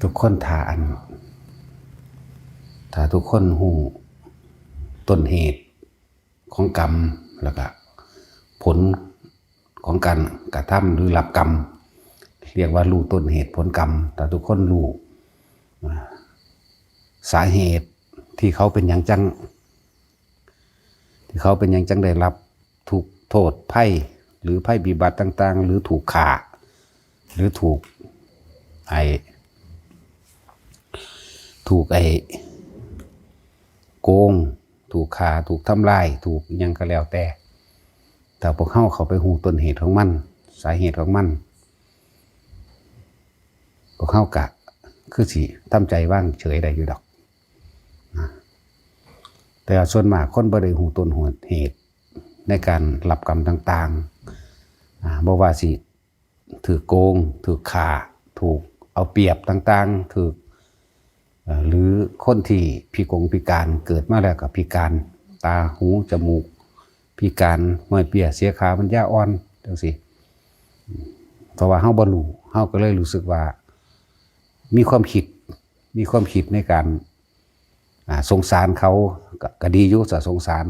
ทุกคนถ้าทุกคนหูต้นเหตุของกรรมแล้วก็ผลของการกระทำหรือรับกรรมเรียกว่ารู้ต้นเหตุผลกรรมแต่ทุกคนรู้สาเหตุที่เขาเป็นอย่างจังได้รับถูกโทษไพ่หรือไพ่บิบัติต่างๆหรือถูกฆ่าหรือถูกโกงถูกฆ่าถูกทำลายถูกยังก็แล้วแต่พวกเขาไปหูต้นเหตุของมันสาเหตุของมันพวกเขากะคือสิทำใจว่างเฉยได้อยู่ดอกแต่ส่วนมากคนบ่ได้หูต้นเหตุในการรับกรรมต่างๆบ่ว่าสิถือโกงถือฆ่าถูกเอาเปรียบต่างๆถือหรือคนที่พิการเกิดมาแล้วกับพิการตาหูจมูกพิการเมื่อยเปียเสียขามันย่าอ่อนจังซี่เพราะว่าเฮาบ่รู้เฮาก็เลยรู้สึกว่ามีความคิดในการสงสารเขาก็ดีอยู่จะสงสาร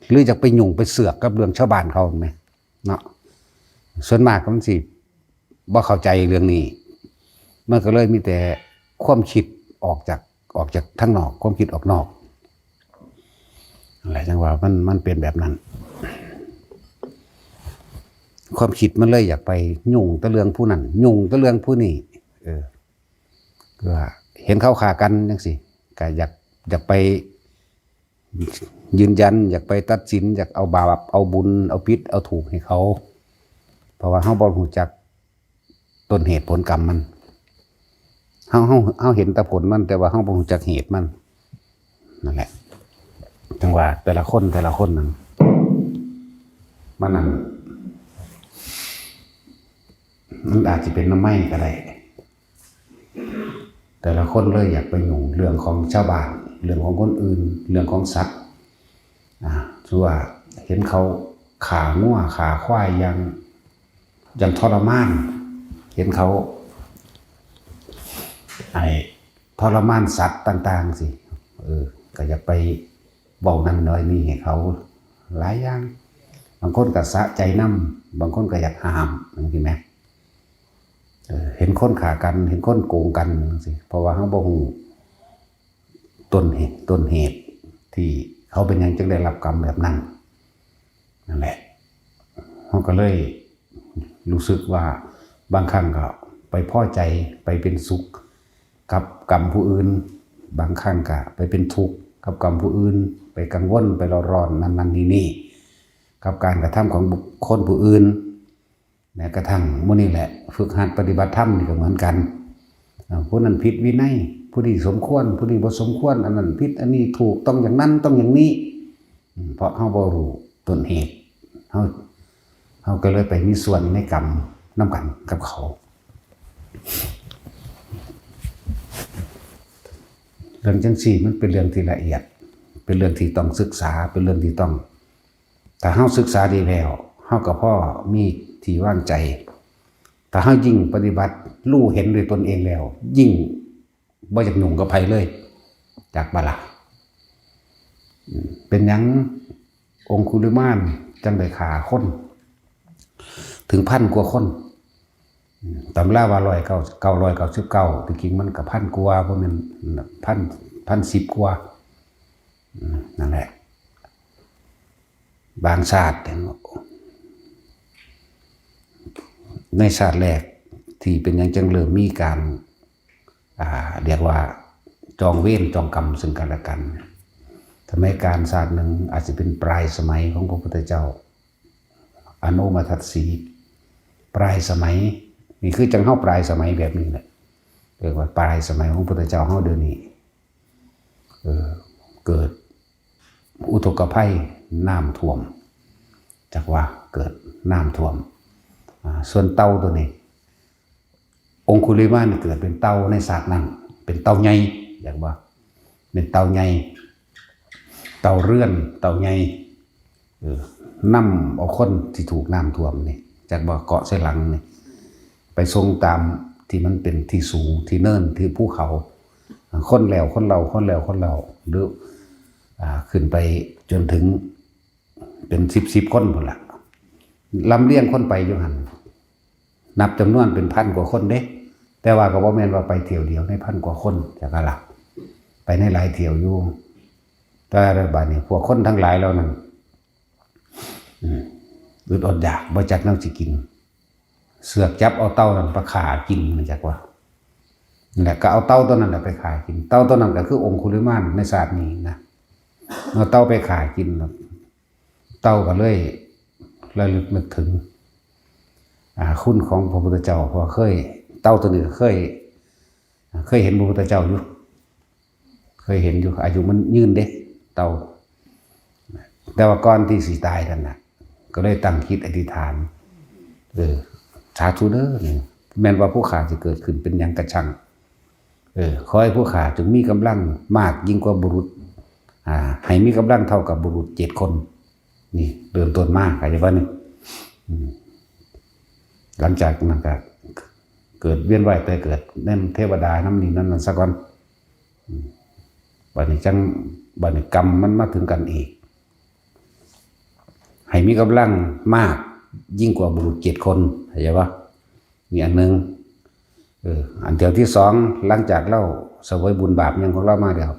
หรือจะไปยุ่งไปเสือกกับเรื่องชาวบ้านเขาไหมเนาะส่วนมากมันสิบ่เข้าใจเรื่องนี้มันก็เลยมีแต่ความคิดออกจากทางนอกความคิดออกนอกอะไรจังว่ามันเป็นแบบนั้นความคิดมันเลยอยากไปยุ่งตะเรื่องผู้นั้นยุ่งตะเรื่องผู้นี้ก็เห็นเขาฆ่ากันจังซี่ก็อยากไปยืนยันอยากไปตัดสินอยากเอาบาปเอาบุญเอาผิดเอาถูกให้เขาเพราะว่าเฮาบ่รู้จักต้นเหตุผลกรรมมันเฮาเห็นแต่ผลมันแต่ว่าเฮาบ่รู้จักเหตุมันนั่นแหละจังว่าแต่ละคนนั้นมันอาจจะเป็นน้ำไหม้ก็ได้แต่ละคนเลยอยากไปยุ่งเรื่องของชาวบ้านเรื่องของคนอื่นเรื่องของสัตว์คือว่าเห็นเขาขางัวขาควายยังทรมานเห็นเขาทรมานสัตว์ต่างๆสิก็อยากไปเว้านั่นน้อยนี่ให้เขาหลายอย่างบางคนก็สะใจนำบางคนก็อยากห้ามจังซี่แหมเห็นคนฆ่ากันเห็นคนโกงกันสิเพราะว่าเฮาบ่ฮู้ต้นเหตุที่เขาเป็นหยังจึงได้รับกรรมแบบนั้นนั่นแหละเฮาก็เลยรู้สึกว่าบางครั้งก็ไปพอใจไปเป็นสุขกับกรรมผู้อื่นบางครั้งก็ไปเป็นทุกข์กับกรรมผู้อื่นไปกังวลไปร้อนนั่นนี่กับการกระทำของบุคคลผู้อื่นแม้กระทั่งมื้อนี้แหละฝึกหัดปฏิบัติธรรมนี่ก็เหมือนกันผู้นั้นผิดวินัยผู้นี้สมควรผู้นี้บ่สมควรอันนั้นผิดอันนี้ถูกต้องอย่างนั้นต้องอย่างนี้เพราะเฮาบ่รู้ต้นเหตุเฮาก็เลยไปมีส่วนในกรรมนำกันกับเขาเรื่องจังซี่มันเป็นเรื่องที่ละเอียดเป็นเรื่องที่ต้องศึกษาเป็นเรื่องที่ต้องถ้าเฮาศึกษาดีแล้วเฮาก็พอมีที่วางใจถ้าเฮายิ่งปฏิบัติรู้เห็นด้วยตนเองแล้วยิ่งบ่อยากหนุ่งกับไผเลยจากบาลาเป็นหยังองคุลิมานจังได้ฆ่าคนถึง1,000 กว่าคนตำราว่า999ที่จริงมันก็1,000 กว่าบ่แม่น1,010 กว่านั่นแหละบางชาติในชาติแรกที่เป็นอย่างจังเริ่มมีการเรียกว่าจองเวรจองกรรมซึ่งกันและกันทำให้การศาสตร์หนึ่งอาจจะเป็นปลายสมัยของพระพุทธเจ้าอนุมาทัสสีปลายสมัยนี่คือจังเฮาปลายสมัยแบบนี้แหละเรียกว่าปลายสมัยของพระพุทธเจ้าเฮาเดี๋ยวนี้เกิดอุทกภัยน้ำท่วมจากว่าเกิดน้ำท่วมส่วนเต่าตัวนี้องคุลิมานเกิดเป็นเต่าในศาสตร์นั้นเป็นเต่าใหญ่อย่างว่าเป็นเต่าใหญ่เต่าเรื่อนเต่าใหญ่นำเอาคนที่ถูกน้ำท่วมนี่จากบ่อเกาะใส่หลังนี่ไปส่งตาม ที่มันเป็นที่สูงที่เนินที่ภูเขาคนแล้วคนเราหรือขึ้นไปจนถึงเป็นสิบคนหมดละลำเลียงคนไปอยู่หันนับจำนวนเป็นพันกว่าคนเด้แต่ว่าก็บ่แม่นว่าไปเที่ยวเดียวในพันกว่าคนจากอะไรไปในหลายเที่ยวอยู่แต่บัดนี้พวกคนทั้งหลายแล้วนั่นอึดอดอยากบ่จักแนวสิกินเสือกจับเอาเต้านั้นไปขากินมันจักว่านั่นแหละก็เอาเต้าตัวนั้นไปขากินเต้าตัวนั้นก็คือองคุลิมานในศาสตร์นี้นะเอาเต้าไปขากินเต้าก็เลยระลึกนึกถึงคุณของพระพุทธเจ้าเพราะเต้าตัวนี้เคยเห็นพระพุทธเจ้าอยู่เคยเห็นอยู่อายุมันยืนเด้เต้าแต่ว่าก่อนที่สิตายนั่นน่ะก็เลยตั้งคิดอธิษฐานสาธุเด้อแม้นว่าผู้ขาจะเกิดขึ้นเป็นยังกระชังขอให้ผู้ขาจงมีกำลังมากยิ่งกว่าบุรุษให้มีกำลังเท่ากับบุรุษ7 คนนี่เริ่มต้นมากอะไรบ้างนี่หลังจากนั้นก็เกิดเวียนว่ายแต่เกิดนั่นเทวดาน้ำนี่นั่นสักวันบัดนี้กรรมมันมาถึงกันอีกให้มีกำลังมากยิ่งกว่าบุรุษ7 คนเข้าใจปะนี่อันหนึ่งอันเดียวที่2หลังจากเล่าเสวยบุญบาปยังของเรามาเดียว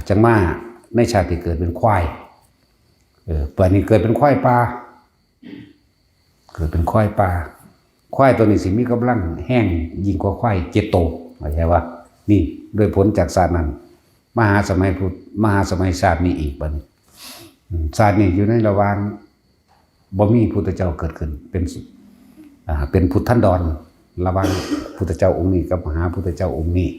จังมาในชาติเกิดเป็นควายป่านนี้เกิดเป็นควายป่าควายตัวนี้สิมีกำลังแห้งยิ่งกว่าควาย7 โตเข้าใจปะนี่โดยผลจากศาสตร์นั้นมหาสมัยศาสตร์นี้อีกบัดนี้ศาสตร์นี้อยู่ในระหว่างบ่มีพุทธเจ้าเกิดขึ้นเป็นพุทธันดรระหว่างพุทธเจ้าองค์นี้กับมหาพุทธเจ้าองค์นี้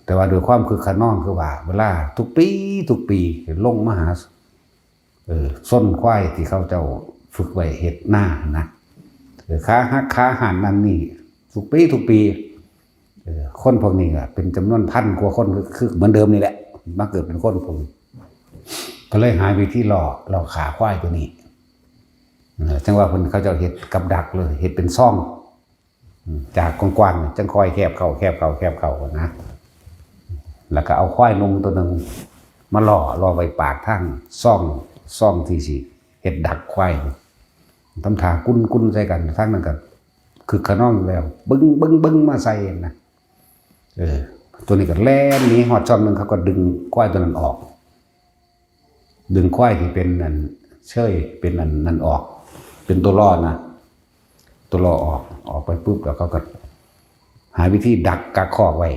แต่ว่าโดยความคือขนองคือว่าเวลาทุกปีลงมหาส้นควายที่เขาเจ้าฝึกไว้เฮ็ดหน้านะค้าฮักค้าหันนั่นนี่ทุกปีคนพวกนี้ก็เป็นจำนวนพันกว่าคนคือเหมือนเดิมนี่แหละมาเกิดเป็นคนพวกนี้ก็เลยหาวิธีหล่อขาควายตัวนี้จังว่าคนเขาจะเห็ดกับดักเลยเห็ดเป็นซ่องจากกว้างๆจังคอยแคบเข้านะแล้วก็เอาควายนมตัวหนึ่งมาล่อไว้ปากทั้งซ่องที่สิเห็ดดักควายทำถากุ้นใส่กันทั้งนั้นกันคือขน้องแล้วบึ้งมาใส่นะตัวนี้ก็แล่นหนีหอดช่องนึงเขาก็ดึงควายตัวนั้นออกดึงควายที่เป็นนั่นเป็นนั่นออกเป็นตัวล่อนะตัวล่อออกไปปุ๊บแล้วเขาก็หาวิธีดักกักคอกไว้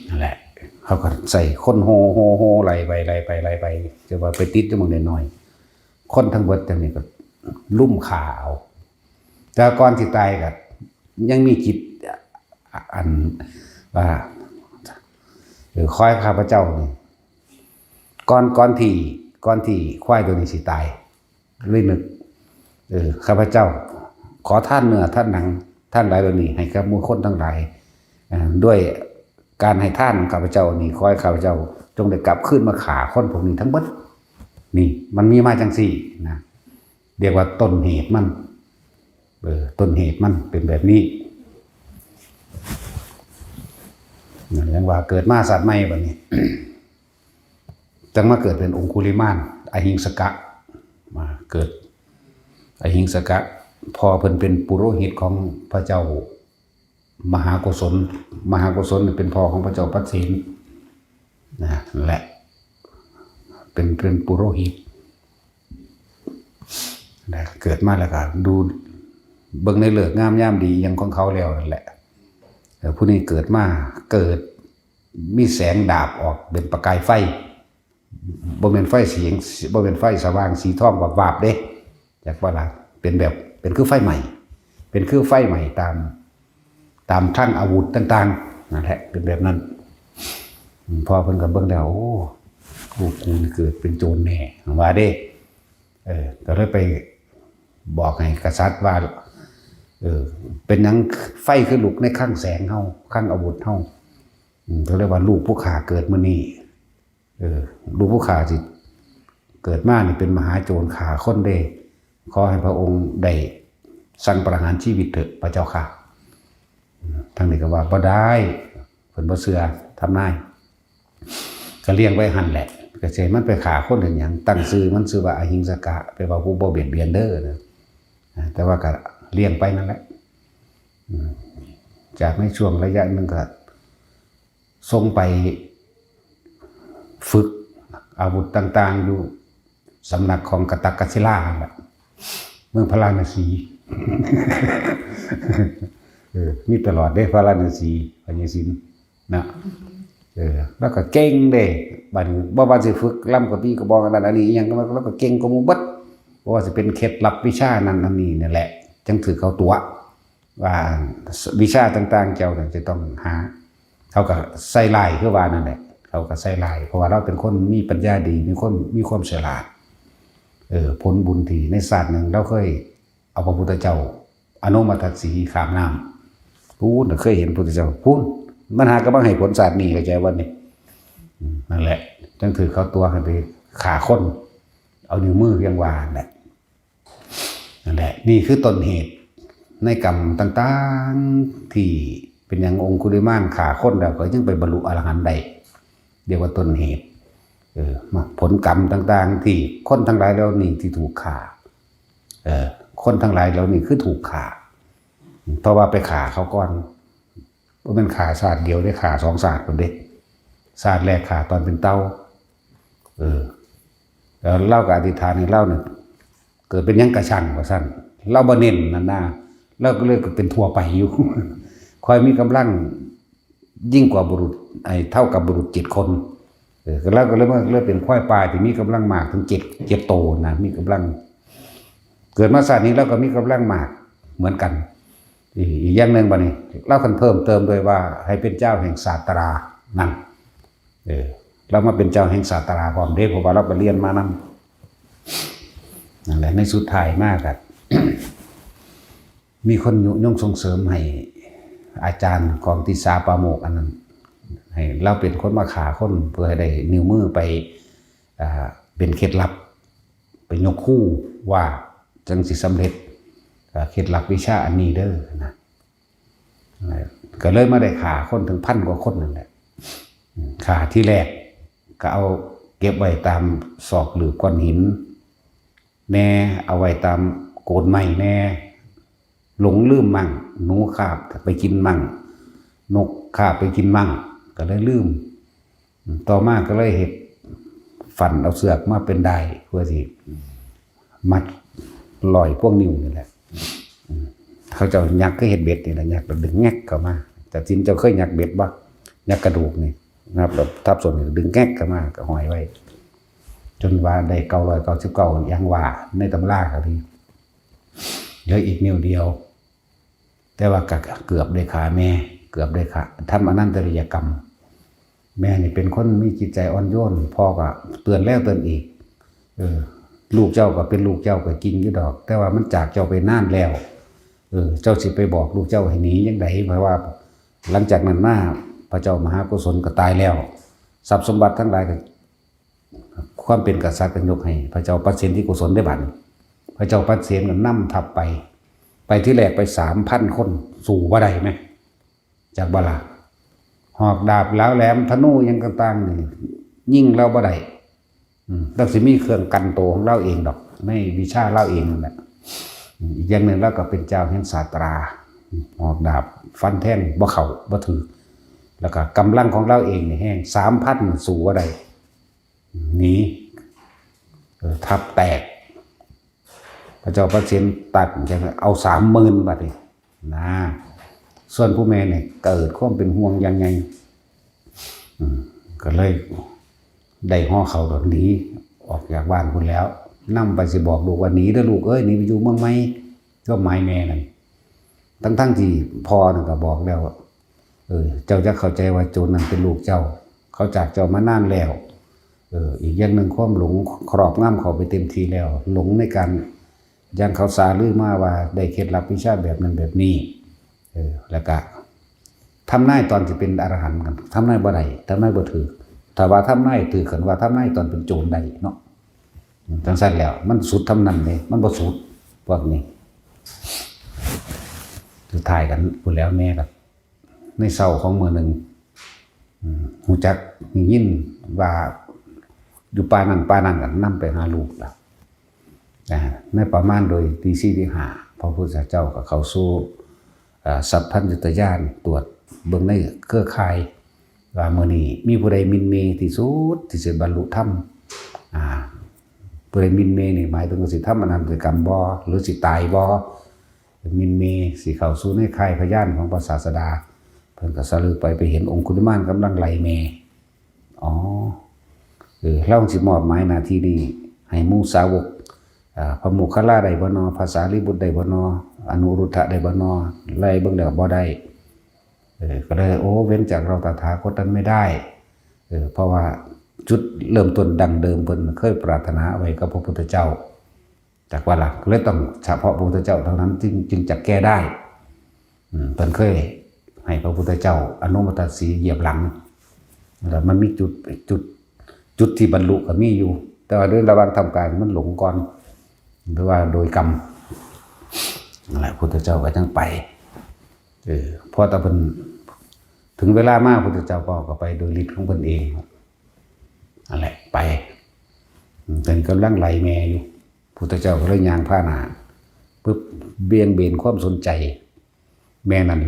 นั่นแหละเขาก็ใส่คนโฮไล่ไปจะว่าไปติดจมูกน้อยๆคนทั้งหมดแต่นี่ก็ลุ่มขาเอาแต่ก่อนที่ตายก็ยังมีจิตอันว่าคอยข้าพเจ้านี่ก่อนที่ควายตัวนี้สิตายเลยนึกข้าพเจ้าขอท่านเนื้อท่านหนังท่านหลายตัวนี้ให้กับหมู่คนทั้งหลายด้วยการให้ท่านข้าพเจ้านี่ขอให้ข้าพเจ้าจงได้กลับขึ้นมาขาคนพวกนี้ทั้งหมดนี่มันมีมาจังสี่นะเรียกว่าต้นเหตุมันเป็นแบบนี้อย่างว่าเกิดมาสัตว์ใหม่แบบนี้ จังมาเกิดเป็นองคุลิมานอหิงสกะมาเกิดอหิงสกะพอเพิ่นเป็นปุโรหิตของพระเจ้ามหาโกศลเป็นพ่อของพระเจ้าปัสสินนะแหละเป็นปุโรหิตนะเกิดมาแล้วก็ดูเบิ่งในเลิกงามยามดียังของเขาแล้วนั่นแหละแต่ผู้นี้เกิดมีแสงดาบออกเป็นประกายไฟบ่เป็นไฟบ่เป็นไฟสว่างสีทองวาบๆเด้จากว่าล่ะเป็นคือไฟใหม่เป็นคือไฟใหม่ตามคลั่งอาวุธต่างๆนั่นแหละเป็นแบบนั้นพอเพิ่นก็เบิ่งแล้วโอ้ลูกกูเกิดเป็นโจรแน่ว่าเด้ก็เลยไปบอกให้กษัตริย์ว่าเป็นหยังไฟคือลุกในข้างแสงเฮาข้างอาวุธเฮาเขาเรียกว่าลูกผู้ขาเกิดมื้อนี้ลูกผู้ขาสิเกิดมานี่เป็นมหาโจรขาคนเด้ขอให้พระองค์ได้สั่งประหารชีวิตเถิดพระเจ้าค่ะ ทางนี้ก็ว่าบ่ได้เพิ่นบ่เชื่อทำนายก็เลี้ยงไว้หั่นแหละก็สิมันไปฆ่าคนอื่นหยังตั้งชื่อมันชื่อว่าอหิงสกะแปลว่าผู้บ่เบียดเบียนเด้อนะแต่ว่าก็เลี้ยงไปนั่นแหละจากในช่วงระยะนึงก็ส่งไปฝึกอาวุธต่างๆอยู่สำนักของกตักกศิลาแหละเมืองพาราณสีมีตลอดได้พาราณสีพญาสินนะแล้วก็เก่งเด้บัดนี้บ่ว่าสิฝึกล่ำกับพี่ก็บอกกันอันนี้อีหยังแล้วก็เก่งกว่าหมู่เบิดบ่ว่าสิเป็นเคล็ดลับวิชานั้นอันนี้นั่นแหละจังถือเขาตัวว่าวิชาต่างๆเจ้าจะต้องหาเขาก็ใส่ลายคือว่านั่นแหละเขาก็ใส่ลายเพราะว่าเราเป็นคนมีปัญญาดีมีความฉลาดผลบุญที่ในศาสตร์หนึ่งเราเคยเอาพระพุทธเจ้าอนุมัติสีขามน้ำพูดเคยเห็นพระพุทธเจ้าพูดมันหากระบังให้ผลศาสตร์นี่เข้าใจวันนี้นั่นแหละจังถือเขาตัวให้ไปขาคนเอานิ้วมือเรียงวานแหละนั่นแหละนี่คือต้นเหตุในกรรมต่างๆที่เป็นอย่างองคุลิมานขาคนแล้วก็จึงไปบรรลุอรหันต์ได้เรียกว่าต้นเหตุผลกรรมต่างๆที่คนทั้งหลายแล้วนี่ที่ถูกฆ่าคนทั้งหลายแล้วนี่คือถูกฆ่าเพราะว่าไปฆ่าเขาก่อนว่ามันฆ่าศาสตร์เดียวได้ฆ่าสองศาสตร์คนเด็กศาสตร์แรกฆ่าตอนเป็นเต้าแล้วเล่ากับอธิษฐานในเล่าเนี่ยเกิดเป็นยังกระชังกว่าสั้นเล่าบ่เน้นนั่นนะเล่าก็เลยเป็นทั่วไปอยู่คอยมีกำลังยิ่งกว่าบุรุษเท่ากับบุรุษ7 คนแล้วก็เริ่มเป็นควายปลาที่มีกำลังมากถึงเจ็ดโตนะมีกำลังเกิดมาศาสตร์นี้เราก็มีกำลังมากเหมือนกันอีกอย่างหนึ่งบัดนี้เล่ากันเพิ่มเติมโดยว่าให้เป็นเจ้าแห่งศาสตรานั่นเรามาเป็นเจ้าแห่งศาสตราพร้อมเด้เพราะว่าเราไปเรียนมานั่นแหละในสุดท้ายมากอะ มีคนยุยงส่งเสริมให้อาจารย์ของติสาปาโมกอันนั้นให้เราเป็นคนมาขาคนเพื่อให้ได้นิ้วมือไปเป็นเคล็ดลับไปยกคู่ว่าจังสิสำเร็จเคล็ดลับวิชาอันนี้เด้อนะก็เลยมาได้ขาคนถึง1,000 กว่าคนนั่นแหละขาที่แรกก็เอาเก็บไว้ตามศอกหรือก้อนหินแน่เอาไว้ตามโกนไม้แน่หลงลืมมั่งหนูคาบไปกินมั่งนกคาบไปกินมั่งก็เลยลืมต่อมาก็เลยเห็ดฝันเอาเสือกมาเป็นได้เพื่อที่มัดลอยพวกนิ้วนี่แหละเขาจะยักก็เห็ดเบ็ดนี่แหละยักดึงแงกเข้ามาแต่จินจะเคยยักเบ็ดบ้างยักกระดูกนี่นะครับแบบทับส่วนดึงแงกเข้ามาก็ห้อยไว้จนว่าได้999ยังว่าในตำราครับพี่เหลืออีกนิ้วเดียวแต่ว่าเกือบได้ขาแม่เกือบได้ขาทำอนันตริยกรรมแม่นี่เป็นคนมีจิตใจอ่อนโยนพ่อก็เตือนแล้วเตือนอีกลูกเจ้าก็เป็นลูกเจ้าก็จริงอยู่ดอกแต่ว่ามันจากเจ้าไปนานแล้วเจ้าสิไปบอกลูกเจ้าให้หนียังไงเพราะว่าหลังจากนั้นมาพระเจ้ามหากุศลก็ตายแล้วทรัพย์สมบัติทั้งหลายก็ความเป็นกษัตริย์ก็ยกให้พระเจ้าปัสเสนที่กุศลได้บัดพระเจ้าปัสเสนก็นำทัพไปที่แรกไป3,000 คนสู่บ่ได้ไหมจากบาลาหอกดาบแล้วแหลมธนูยังต่างๆนี่ยิ่งเราบ่ได้เราสิมีเครื่องกันโตของเราเองดอกในวิชาเราเองนั่นแหละอีกอย่างหนึ่งเราก็เป็นเจ้าแห่งศาสตราหอกดาบฟันแท่งบ่เข่าบ่ถือแล้วก็กำลังของเราเองนี่แห้ง3,000สู่บ่ได้หนีทับแตกพระเจ้าปัสเสนตัดเอา30,000บาทเลยนะส่วนผู้แม่เนี่ยเกิดความเป็นห่วงยังไงก็เลยได้ห่อเขาแบบนี้ออกจากบ้านคุณแล้วนำไปสิบอกลูกว่าหนีเด้อลูกเอ้ยหนีไปอยู่เมืองไหมก็หมายแม่นั่นทั้งที่พ่อนั่นก็บอกแล้วเจ้าจะเข้าใจว่าโจรนั่นเป็นลูกเจ้าเขาจากเจ้ามานานแล้วอีกอย่างหนึ่งความหลงครอบงำเขาไปเต็มทีแล้วหลงในการยังเขาสาลือมาว่าได้เคล็ดลับวิชาแบบนั้นแบบนี้แล้วก็ทำนายตอนจะเป็นอรหันต์กันทำนายบ่ได้ทำนายบ่ถือถ้าว่าทำนายถือกันว่าทำนายตอนเป็นโจรได้เนาะจังซั่นแล้วมันสุดทำนั้นเลยมันบ่สุดพวกนี้สุดท้ายกันพูดแล้วแม่ก็ ในเช้าของมื้อหนึ่งหูจักยินว่าอยู่ป่านั้นกันนำไปหาลูกล่ะในประมาณโดยตี4ตี5พระพุทธเจ้าก็เข้าสู่สัพพัญญุตญาณตรวจเบิ่งในเครือข่ายว่ามื้อนี้มีผู้ใดมินเมที่สุดที่สิบรรลุธรรมผู้ใดมินเมนี่หมายถึงสิทำอนันตกรรมบ่หรือสิตายบ่มินเมสิเข้าสู่ในข่ายพยานของพระศาสดาเพิ่นก็สะลึกไปเห็นองคุลิมานกำลังไหลเมเราสิมอบหมายหน้าที่นี้ให้หมู่สาวกพระโมคคัลลาได้บ่นอภาษาลิบุตรได้บ่นออนุรุทธะได้บ่นอไล่เบิ่งแล้วบ่ได้ก็เลยเว้นจากเราตถาคตนั้นไม่ได้เพราะว่าจุดเริ่มต้นดังเดิมเพิ่นเคยปรารถนาไว้กับพระพุทธเจ้าจากว่าล่ะเลยต้องเฉพาะพระพุทธเจ้าเท่านั้นจึงจะแก้ได้เพิ่นเคยให้พระพุทธเจ้าอนุมัติสีเหยียบหลังแล้วมันมีจุดที่บรรลุก็มีอยู่แต่ว่าด้วยระหว่างทำการมันหลงก่อนหรือว่าโดยกรรมอะไรพุทธเจ้าก็จังไปพอตะเพิ่นถึงเวลามากพุทธเจ้าก็ไปโดยฤทธิ์ของเพิ่นเองอะไรไปเป็นกำลังไหลแม่อยู่พุทธเจ้าก็เลยย่างผ้าหนาปึ๊บเบี่ยงเบนความสนใจแม่นั้น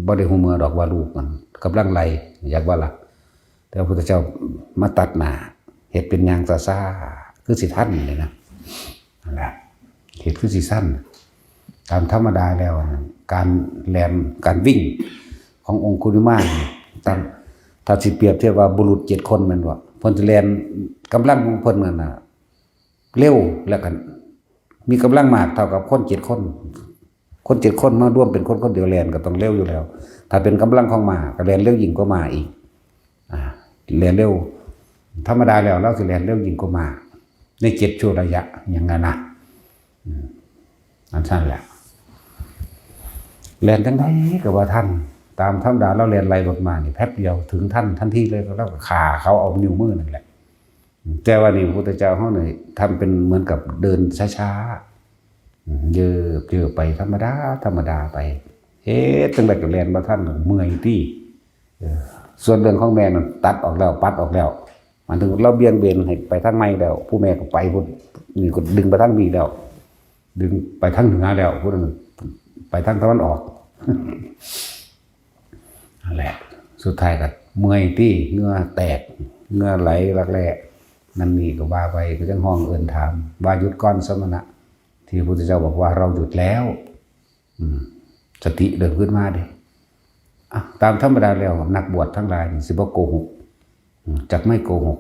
บ่ได้หูเมื่อดอกว่าลูกมันกำลังไหลอยากว่าล่ะแต่พุทธเจ้ามาตัดหน้าเฮ็ดเป็นยางซ่าคือสิทันเลยนะนั่นแหละเฮ็ดคือสิสั้นตามธรรมดาแล้วการแล่นการวิ่งขององคุลิมานตามถ้าสิเปรียบเทียบว่าบุรุษ7คนแม่นบ่เพิ่นสิแล่นกำลังของเพิ่นนั่นน่ะเร็วแล้วกันมีกำลังมากเท่ากับคน7คน7คนมาร่วมเป็นคนเดียวแล่นก็ต้องเร็วอยู่แล้วถ้าเป็นกำลังของม้าก็แล่นเร็วยิ่งกว่าม้าอีกแล่นเร็วธรรมดาแล้วเราสิแล่นเร็วยิ่งกว่าม้าใน7ชั่วระยะอย่างนั้นนะอันนั้นแหละแล่นจังได๋ก็ว่าทันตามธรรมดาเราแล่นไล่รถมานี่แป๊บเดียวถึงทันทีเลยก็เราก็ฆ่าเขาเอานิ้วมือนั่นแหละแต่ว่านี่พระพุทธเจ้าเฮานี่ทำเป็นเหมือนกับเดินช้าๆเยอะไปธรรมดาไปจังได๋ก็แล่นบ่ทันเมื่อยติส่วนเรื่องของแม่นั่นตัดออกแล้วปัดออกแล้วมันถึงเราเบี่ยงเบนให้ไปทางใหม่แล้วผู้แม่ก็ไปพุ่นนี่ก็ดึงไปทางนี้แล้วดึงไปทางเหนือแล้วพุ่นไปทางตะวันออกนั่นแหละสุดท้ายก็เมื่อยตี้เหงื่อแตกเหงื่อไหลรักแร้นั่นนี่ก็ว่าไปก็จังห้องเอิ้นถามว่าหยุดก่อนสมณะที่พระพุทธเจ้าบอกว่าเราหยุดแล้วสติเดินขึ้นมาดิตามธรรมดาแล้วนักบวชทั้งหลายสิบ่โกหกจักไม่โกหก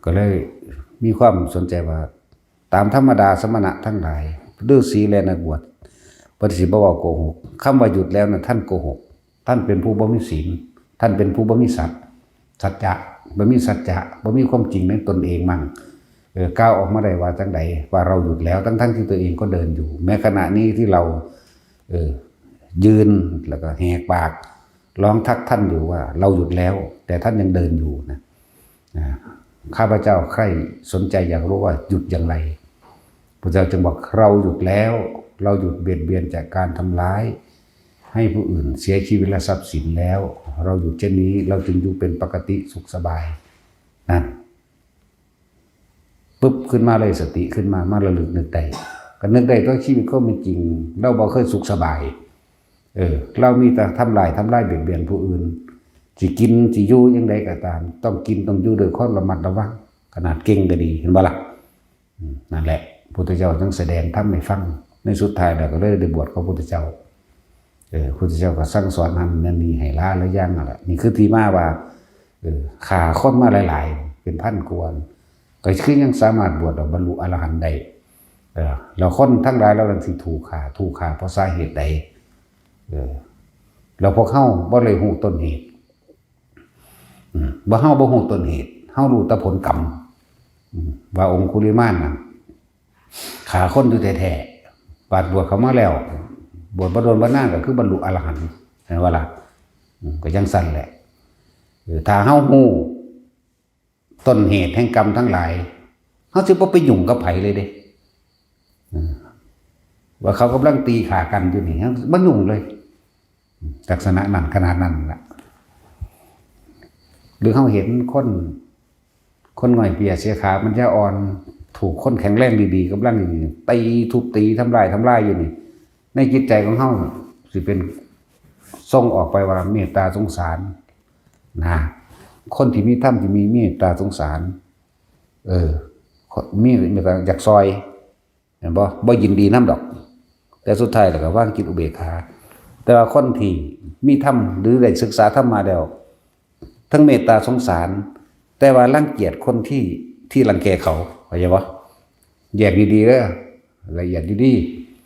ก็เลยมีความสนใจว่าตามธรรมดาสมณะทั้งหลายฤาษีและนักบวชปฏิสิบ่ว่าโกหกคำว่าหยุดแล้วนั้นท่านโกหกท่านเป็นผู้บ่มีศีลท่านเป็นผู้บ่มีสัจจะบ่มีสัจจะบ่มีความจริงในตนเองมั่งก้าวออกมาได้ว่าจังใดว่าเราหยุดแล้วทั้งที่ตัวเองก็เดินอยู่แม้ขณะนี้ที่เรายืนแล้วก็แหกปากร้องทักท่านอยู่ว่าเราหยุดแล้วแต่ท่านยังเดินอยู่นะข้าพเจ้าใครสนใจอยากรู้ว่าหยุดอย่างไรพระเจ้าจึงบอกเราหยุดแล้วเราหยุดเบียดเบียนจากการทำร้ายให้ผู้อื่นเสียชีวิตและทรัพย์สินแล้วเราหยุดเช่นนี้เราจึงอยู่เป็นปกติสุขสบายนั่นปุ๊บขึ้นมาเลยสติขึ้นมาระลึกนึกได้ก็นึกได้ก็ชีวิตก็ไม่จริงเราบ่เคยสุขสบายเรามีแต่ทำลายเบียดเบียนผู้อื่นสิกินสิอยู่ยังไงก็ตามต้องกินต้องอยู่โดยความระมัดระวังขนาดเก่งก็ดีเห็นบ่ล่ะนั่นแหละพุทธเจ้าต้องแสดงธรรมให้ฟังในสุดท้ายแล้วก็เลยได้บวชกับพุทธเจ้าพุทธเจ้าก็สั่งสอนนั่นนี่ให้ละและย่างนั่นแหละนี่คือที่มาว่าฆ่าคนมาหลายๆเป็นพันกวนก็คือยังสามารถบวชบรรลุอรหันต์ได้เราคนทั้งหลายเราดังสิถูกฆ่าเพราะสาเหตุใดเราพวกเฮาบ่เลยฮู้ต้นเหตุบ่เฮาบ่ฮู้ต้นเหตุเฮารู้แต่ผลกรรมว่าองคุลิมานน่ะฆ่าคนอยู่แท้ๆบาดบวชเข้ามาแล้วบวชบ่โดนบ่นานก็คือบรรลุอรหันต์เห็นว่าล่ะก็จังซั่นแหละถ้าเฮาฮู้ต้นเหตุแห่งกรรมทั้งหลายเฮาสิบ่ไปยุ่งกับไผเลยเด้ว่าเขากำลังตีขากันอยู่นี่บ่ยุ่งเลย ลักษณะนั้นขนาดนั้นล่ะหรือเขาเห็นคนง่อยเปียเสียขามันจะอ่อนถูกคนแข็งแรงดีๆกำลังตีทุบตีทำลายอยู่นี่ในจิตใจของเขาสิเป็นส่งออกไปว่าเมตตาสงสารนะคนที่มีธรรมที่มีเมตตาสงสารมีเมตตาอยากซอยเห็นบ่ยินดีน้ำดอกแต่สุดท้ายแล้วก็ว่างจิตอุเบกขาแต่ว่าคนที่มีธรรมหรือได้ศึกษาธรรมมาแล้วทั้งเมตตาสงสารแต่ว่ารังเกียจคนที่รังแกเขาเข้าใจบ่แยกดีๆเด้อละเอียดดี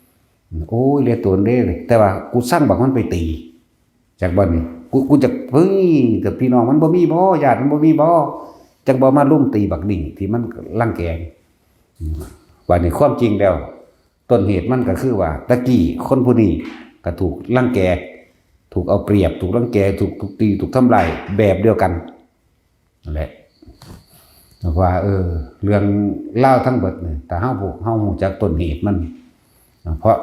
ๆโอ้ยเรียกตัวนี้เลยแต่ว่ากูสร้างบักมันไปตีจากบ่นี่กูจะเฮ้ยกับพี่น้องมันบ่มีบ่ญาติมันบ่มีบ่จังบ่มาลุ่มตีบักดิ่งที่มันรังแกว่านี่ความจริงแล้วต้นเหตุมันก็คือว่าตะกี้คนผู้นี้ก็ถูกรังแกถูกเอาเปรียบถูกรังแกถูกตีถูกทำลายแบบเดียวกันนั่นแหละว่าเรื่องเล่าทั้งหมดเนี่ยแต่เฮาฮู้จักต้นเหตุมันเพราะ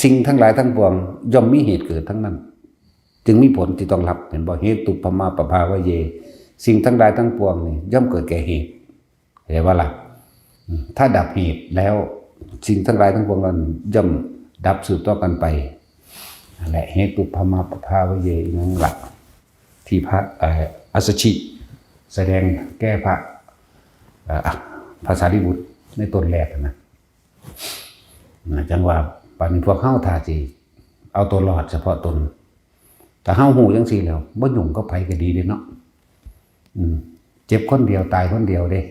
สิ่งทั้งหลายทั้งปวงย่อมมีเหตุเกิดทั้งนั้นจึงมีผลที่ต้องรับเห็นบ่เหตุตุปมาปภาวะเยสิ่งทั้งหลายทั้งปวงนี่ย่อมเกิดแก่เหตุเห็นว่าล่ะถ้าดับเหตุแล้วสิ่งทั้งหลายทั้งปวงนั้นย่อมดับสืบต่อกันไปนั่นแหละเหตุปมาปภาวะเยนั่นหลักที่พระอัสสชิแสดงแก้พระภาษาลิบุตรในตนแรกนะจังว่าป่านนี้พวกเฮาท่าสิเอาตัวรอดเฉพาะตนแต่เฮาหูจังซี่แล้วบ่ยุ่งก็ไผก็ดีเด้เนาะเจ็บคนเดียวตายคนเดียวเด้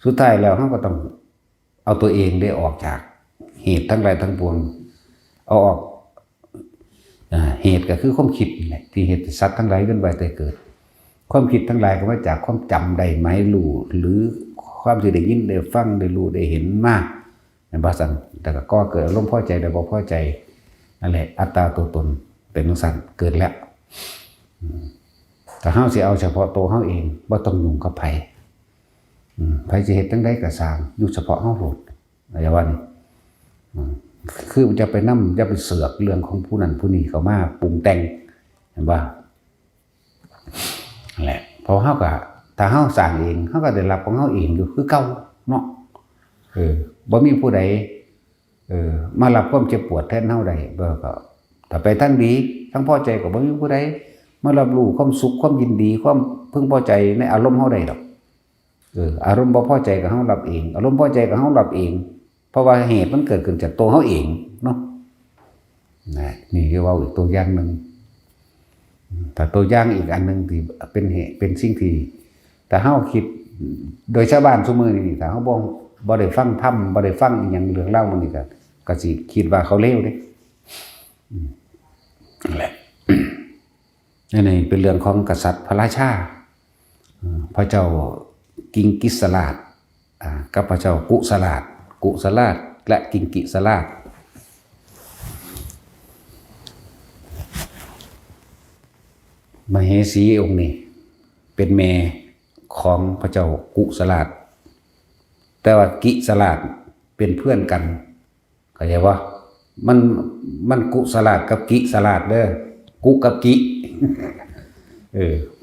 สุดท้ายแล้วเฮาก็ต้องเอาตัวเองได้ออกจากเหตุทั้งหลายทั้งปวงเอาออกเหตุก็คือความคิดนี่แหละที่เหตุสัตว์ทั้งหลายเกิดไปแต่เกิดความคิดทั้งหลายก็มาจากความจำได้ไหมรู้หรือความที่ได้ยินได้ฟังได้รู้ได้เห็นมากในภาษาแต่ก็เกิดอารมณ์พอใจแต่บ่พอใจนั่นแหละอัตตาตัวตนเป็นลักษณะเกิดแล้วแต่เฮาสิเอาเฉพาะตัวเฮาเองบ่ต้องยุ่งกับไผไผสิเฮ็ดจังได๋ก็สร้างอยู่เฉพาะเฮาโลดอย่าว่านี่คือจะไปนำจะไปเสือกเรื่องของผู้นั้นผู้นี้เข้ามาปรุงแต่งเห็นบ่นั่นแหละพอเฮาก็ถ้าเฮาสร้างเองเฮาก็ได้รับของเฮาเองอยู่คือเก่าเนาะบ่มีผู้ใดมารับความเจ็บปวดแทนเฮาได้ก็ถ้าไปทั้งดีทั้งพอใจก็บ่มีผู้ใดมารับรู้ความสุขความยินดีความพึงพอใจในอารมณ์เฮาได้ดอกอารมณ์บ่พอใจก็เฮารับเองอารมณ์พอใจก็เฮารับเองเพราะว่าเหตุมันเกิดขึ้นจากตัวเฮาเองเนาะนี่คือว่าอีกตัวอย่างนึงแต่ตัวอย่างอีกอันนึงที่เป็นเหตุเป็นสิ่งที่แต่เฮาคิดโดยชาวบ้านซุมื้อนี้ถ้าเฮาบ่ได้ฟังธรรมบ่ได้ฟังอีหยังเรื่องเล่ามันนี่ก็สิคิดว่าเขาเลวเด้นั่นแหละนี่เป็นเรื่องของกษัตริย์พระราชาพระเจ้ากิงกิสลาดกับพระเจ้ากุสลาดและกิงกิสลาดมเหสีองค์นี้เป็นแม่ของพระเจ้ากุสลาดแต่ว่ากิสลาดเป็นเพื่อนกันเข้าใจว่ามันกุสลาดกับกิสลาดเด้อกุกับกิ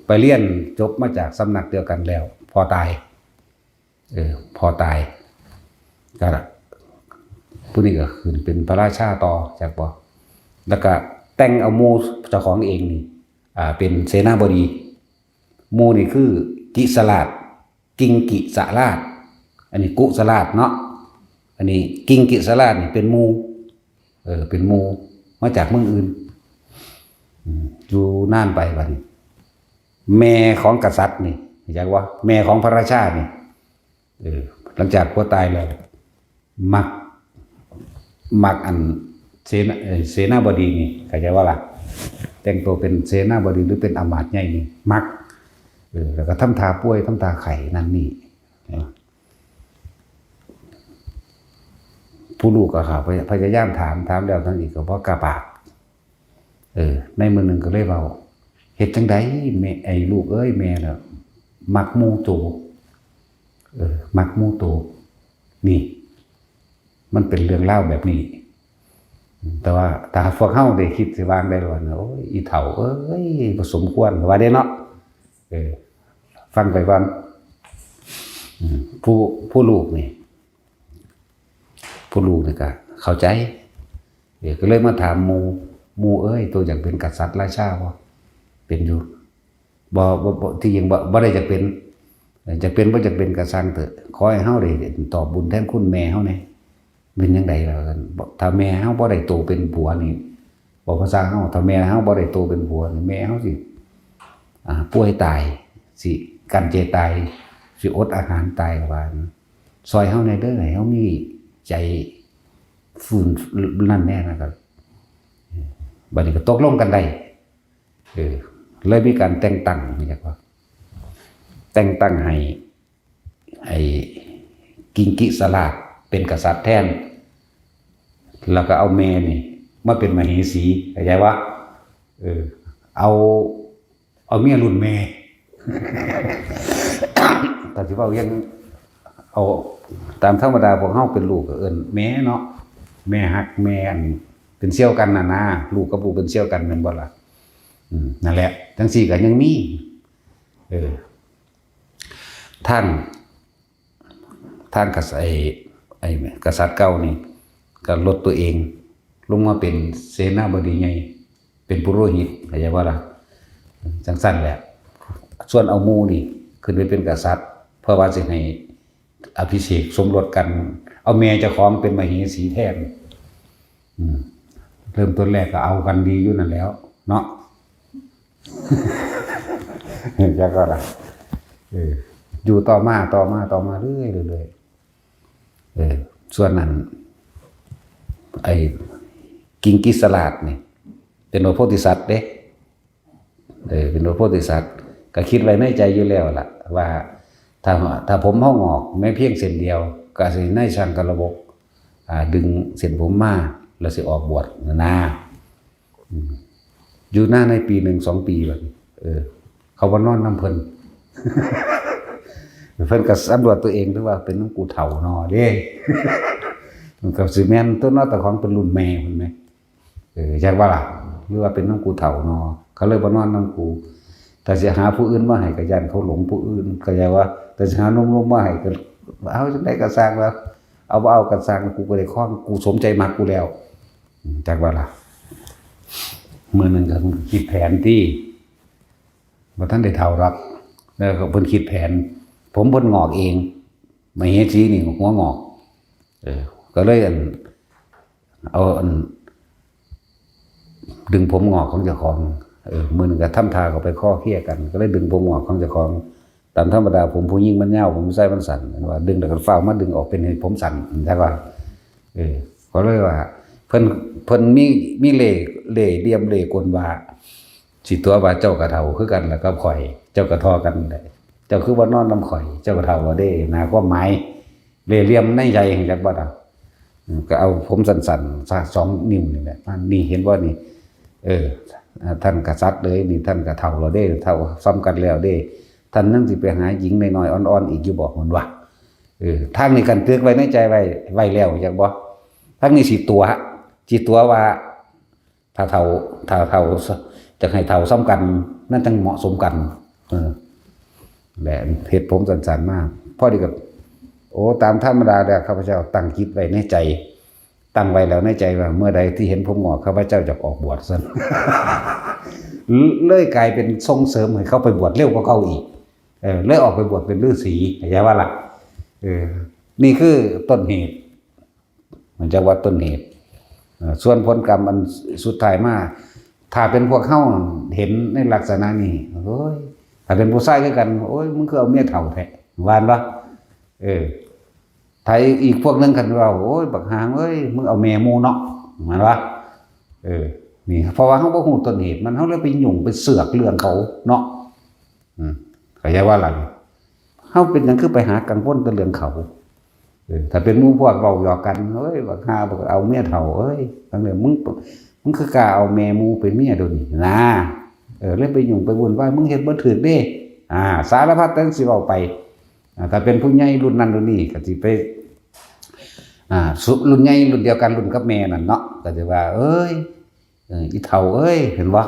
ไปเรียนจบมาจากสำนักเดียวกันแล้วพอตายก็ผู้นี้ก็ขึ้นเป็นพระราชาต่อจากบ่แล้วก็แต่งเอาหมู่เจ้าของเองนี่เป็นเสนาบดีหมู่นี่คือกิสลาดกิงกิสลาดอันนี้กุสลาดเนาะอันนี้กิงกิสลาดนี่เป็นหมู่เป็นหมู่มาจากเมืองอื่นอยู่น่านไปบัดนี้แม่ของกษัตริย์นี่อยากว่าแม่ของพระราชานี่หลังจากผัวตายแล้วมักอันเสนาบดีนี่เข้าใจว่าล่ะแต่งตัวเป็นเสนาบดีหรือเป็นอมาตย์ใหญ่นี่มักแล้วก็ทำตาป่วยทำตาไข่นั่นนี่ผู้ลูกก็ค่ะพยายามถามแล้วทั้งอีกก็บ่กล้าปากในมื้อนึงก็เลยเว้าเฮ็ดจังได๋แม่ไอ้ลูกเอ้ยแม่น่ะมักหมู่โตมักหมู่โตนี่มันเป็นเรื่องเล่าแบบนี้ แต่ว่าถ้าพวกเฮาได้คิดสิวางได้ว่าโอ้ยอีเฒ่าเอ้ยบ่สมควรว่าได้เนาะฟังไปก่อนผู้ลูกนี่ก็เข้าใจก็เลยมาถามหมู่เอ้ยตัวอยากเป็นกษัตริย์ราชาบ่เป็นอยู่บ่ที่จริงบ่ได้จะเป็นบ่จะเป็นก็สร้างเถอะขอให้เฮาได้ตอบบุญแทนคุณแม่เฮาแน่เป็นจังได๋ล่ะกันถ้าแม่เฮาบ่ได้โตเป็นผัวนี่บอกภาษาเฮาถ้าแม่เฮาบ่ได้โตเป็นผัวนี่แม่เฮาสิป่วยตายสิกันเจตายสิอดอาหารตายว่าซอยเฮาในเด้อให้เฮามีใจฟื้นนั่นแน่นะครับบัดนี้ก็ตกลงกันได้เลยมีการแต่งตั้งนี่จักว่าแต่งตั้งให้กิงกิสลาดเป็นกษัตริย์แทนแล้วก็เอาแม่นี่มาเป็นมเหสีเข้าใจว่าเอาเมียรุ่นแม่ แต่ที่ว่ายังเอาตามธรรมดาพวกเฮาเป็นลูกก็เอิ้นแม่เนาะแม่ฮักแม่อันเป็นเสี่ยวกันน่ะนะลูกกับปู่เป็นเสี่ยวกันแม่นบ่ล่ะนั่นแหละจังซี่ก็ยังมีท่านกษัตริย์ไอ้กษัตริย์เก่านี่ก็ลดตัวเองลงมาเป็นเสนาบดีใหญ่เป็นปุโรหิตเข้าใจบ่ล่ะจังซั่นแหละส่วนเอาหมู่นี่ขึ้นไปเป็นกษัตริย์เพื่อว่าสิให้อภิเษกสมรสกันเอาแม่เจ้าของเป็นมเหสีแทนเริ่มต้นแรกก็เอากันดีอยู่นั่นแล้วเนาะจักก็ล่ะอยู่ต่อมาเรื่อยส่วนนั้นไอ้กิงกิสลาดนี่เป็นโอโพธิสัตว์เด้เป็นโอโพธิสัตว์ก็คิดไว้ในใจอยู่แล้วล่ะว่าถ้าผมเฮางอกแม้เพียงเส้นเดียวก็สิในช่างกระบบดึงเส้นผมมาแล้วสิออกบวชนะอยู่หน้าในปี1 2 ปีบัดเขาว่านอนน้ำเพิ่น เพิ่นก็สำรวจตัวเองด้วยว่าเป็นน้ำกูเฒ่าเนาะเด้ มันก็สิแม่นตัวเนาะแต่ของเป็นรุ่นแม่เพิ่นแหมจักว่าล่ะหรือว่าเป็นน้ำกูเฒ่าเนาะเขาเลยบ่นอนน้ำกูแต่สิหาผู้อื่นมาให้ก็ย่านเขาหลงผู้อื่นก็อย่าว่าแต่สิหาหนุ่มๆมาให้ก็เอาจังได๋ก็สร้างแล้วเอาบ่เอาก็สร้างกูก็ได้คล้องกูสมใจมักกูแล้วจักว่าล่ะมื้อนึงก็คิดแผนที่บ่ทันได้เฒ่าหรอกแล้วก็เพิ่นคิดแผนผมเพิ่นงอกเองมเหสีนี่หัวงอกก็เลยเอาดึงผมงอกของเจ้าของมื้อนึงก็ทำท่าก็ไปข้อเคียกันก็เลยดึงผมงอกของเจ้าของตามธรรมดาผมผู้หญิงมันยาวผมใส่มันสั้นว่าดึงแล้วก็ฟ้าวมาดึงออกเป็นให้ผมสั้นใช่ป่ะก็เลยว่าเพิ่นมีเล่ห์เหลี่ยมเล่ห์กลว่าสิตัวว่าเจ้ากระเฒ่าคือกันแล้วก็ข่อยเจ้ากระทอกันได้เจ้าคือว่านอนน้ำข่อยเจ้ากระเฒ่าว่าเด้นะความหมายเล่ห์เหลี่ยมในใจจักบ่ล่ะก็เอาผมสั้นๆสัก2 นิ้วนี่แหละนี่เห็นบ่นี่ท่านกษัตริย์เลยนี่ท่านกระเฒ่าเราเด้เฒ่าซ้ำกันแล้วเด้ท่านนั่งสิไปหาหญิงน้อยๆอ่อนๆอีกอยู่บอกมันว่าทางนี้กันตึกไว้ในใจไว้แล้วจักบ่ทางนี้สิตัวว่าถ้าเฒ่าจะให้เฒ่าซ้ำกันนั่นจังเหมาะสมกันแหละเหตุผมสั้นๆมากพอดีกับตามธรรมดาแล้วข้าพเจ้าตั้งคิดไว้ในใจตั้งไว้แล้วในใจว่าเมื่อใดที่เห็นผมงอกข้าพเจ้าจะออกบวชซั่น เลยกลายเป็นส่งเสริมให้เขาไปบวชเร็วกว่าเขาอีกเลยออกไปบวชเป็นฤาษีเข้าใจว่าล่ะนี่คือต้นเหตุมันจะว่าต้นเหตุส่วนผลกรรมอันสุดท้ายมาถ้าเป็นพวกเฮาเห็นในลักษณะนี้โอ้ยถ้าเป็นผู้ชายคือกันโอ้ยมึงคือเอาเมียเฒ่าแท้ว่าบ่ไทยอีกพวกนึงกันว่าโอ้ยบักหางเอ้ยมึงเอาแม่หมู่เนาะมันว่านี่เพราะว่าเฮาบ่ฮู้ต้นเหตุมันเฮาเลยไปยุ่งไปเสือกเรื่องเขาเนาะเข้าใจว่าล่ะเฮาเป็นหยังคือไปหากังวลแต่เรื่องเขาถ้าเป็นหมู่พวกเว้าหยอกกันเฮ้ยบักหาบักเอาเมียเฒ่าเอ้ยทั้งนี้มึงคือกล้าเอาแม่หมู่เป็นเมียเดี๋ยวนี้นะเลยไปยุ่งไปวุ่นวายมึงเฮ็ดบ่ถูกเด้สารพัดจังสิเว้าไปถ้าเป็นผู้ใหญ่รุ่นนั้นรุ่นนี้ก็สิไป รุ่นใหญ่รุ่นเดียวกันรุ่นกับแม่นั่นเนาะก็จะว่าเอ้ยอีเฒ่าเอ้ยเห็นบ่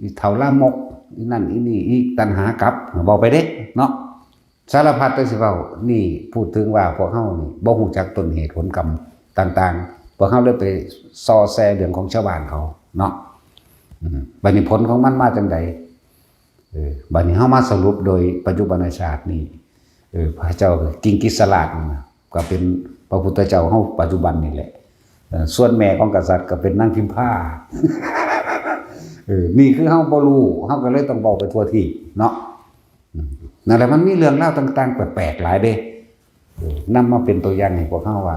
อีเฒ่าลามกอีนั่นอีนี่อีตัณหากลับบอกไปเด้เนาะสารพัดเลยสิเว้านี่พูดถึงว่าพวกเฮานี่บ่ฮู้จักต้นเหตุผลกรรมต่างๆพวกเฮาเลยไปซอแซเรื่องของชาวบ้านเขาเนาะบัดนี้ผลของมันมาจังไดบัดนี้เฮามาสรุปโดยปัจจุบันชาตินี่พระเจ้ากิงกิสลาดก็เป็นพระพุทธเจ้าเฮาปัจจุบันนี่แหละส่วนแม่ของกษัตริย์ก็เป็นนางพิมพานี่คือเฮาบ่รู้เฮาก็เลยต้องบอกไปทั่วที่เนาะนั่นแหละมันมีเรื่องเล่าต่างๆแปลกๆหลายเด้นำมาเป็นตัวอย่างให้พวกเฮาว่า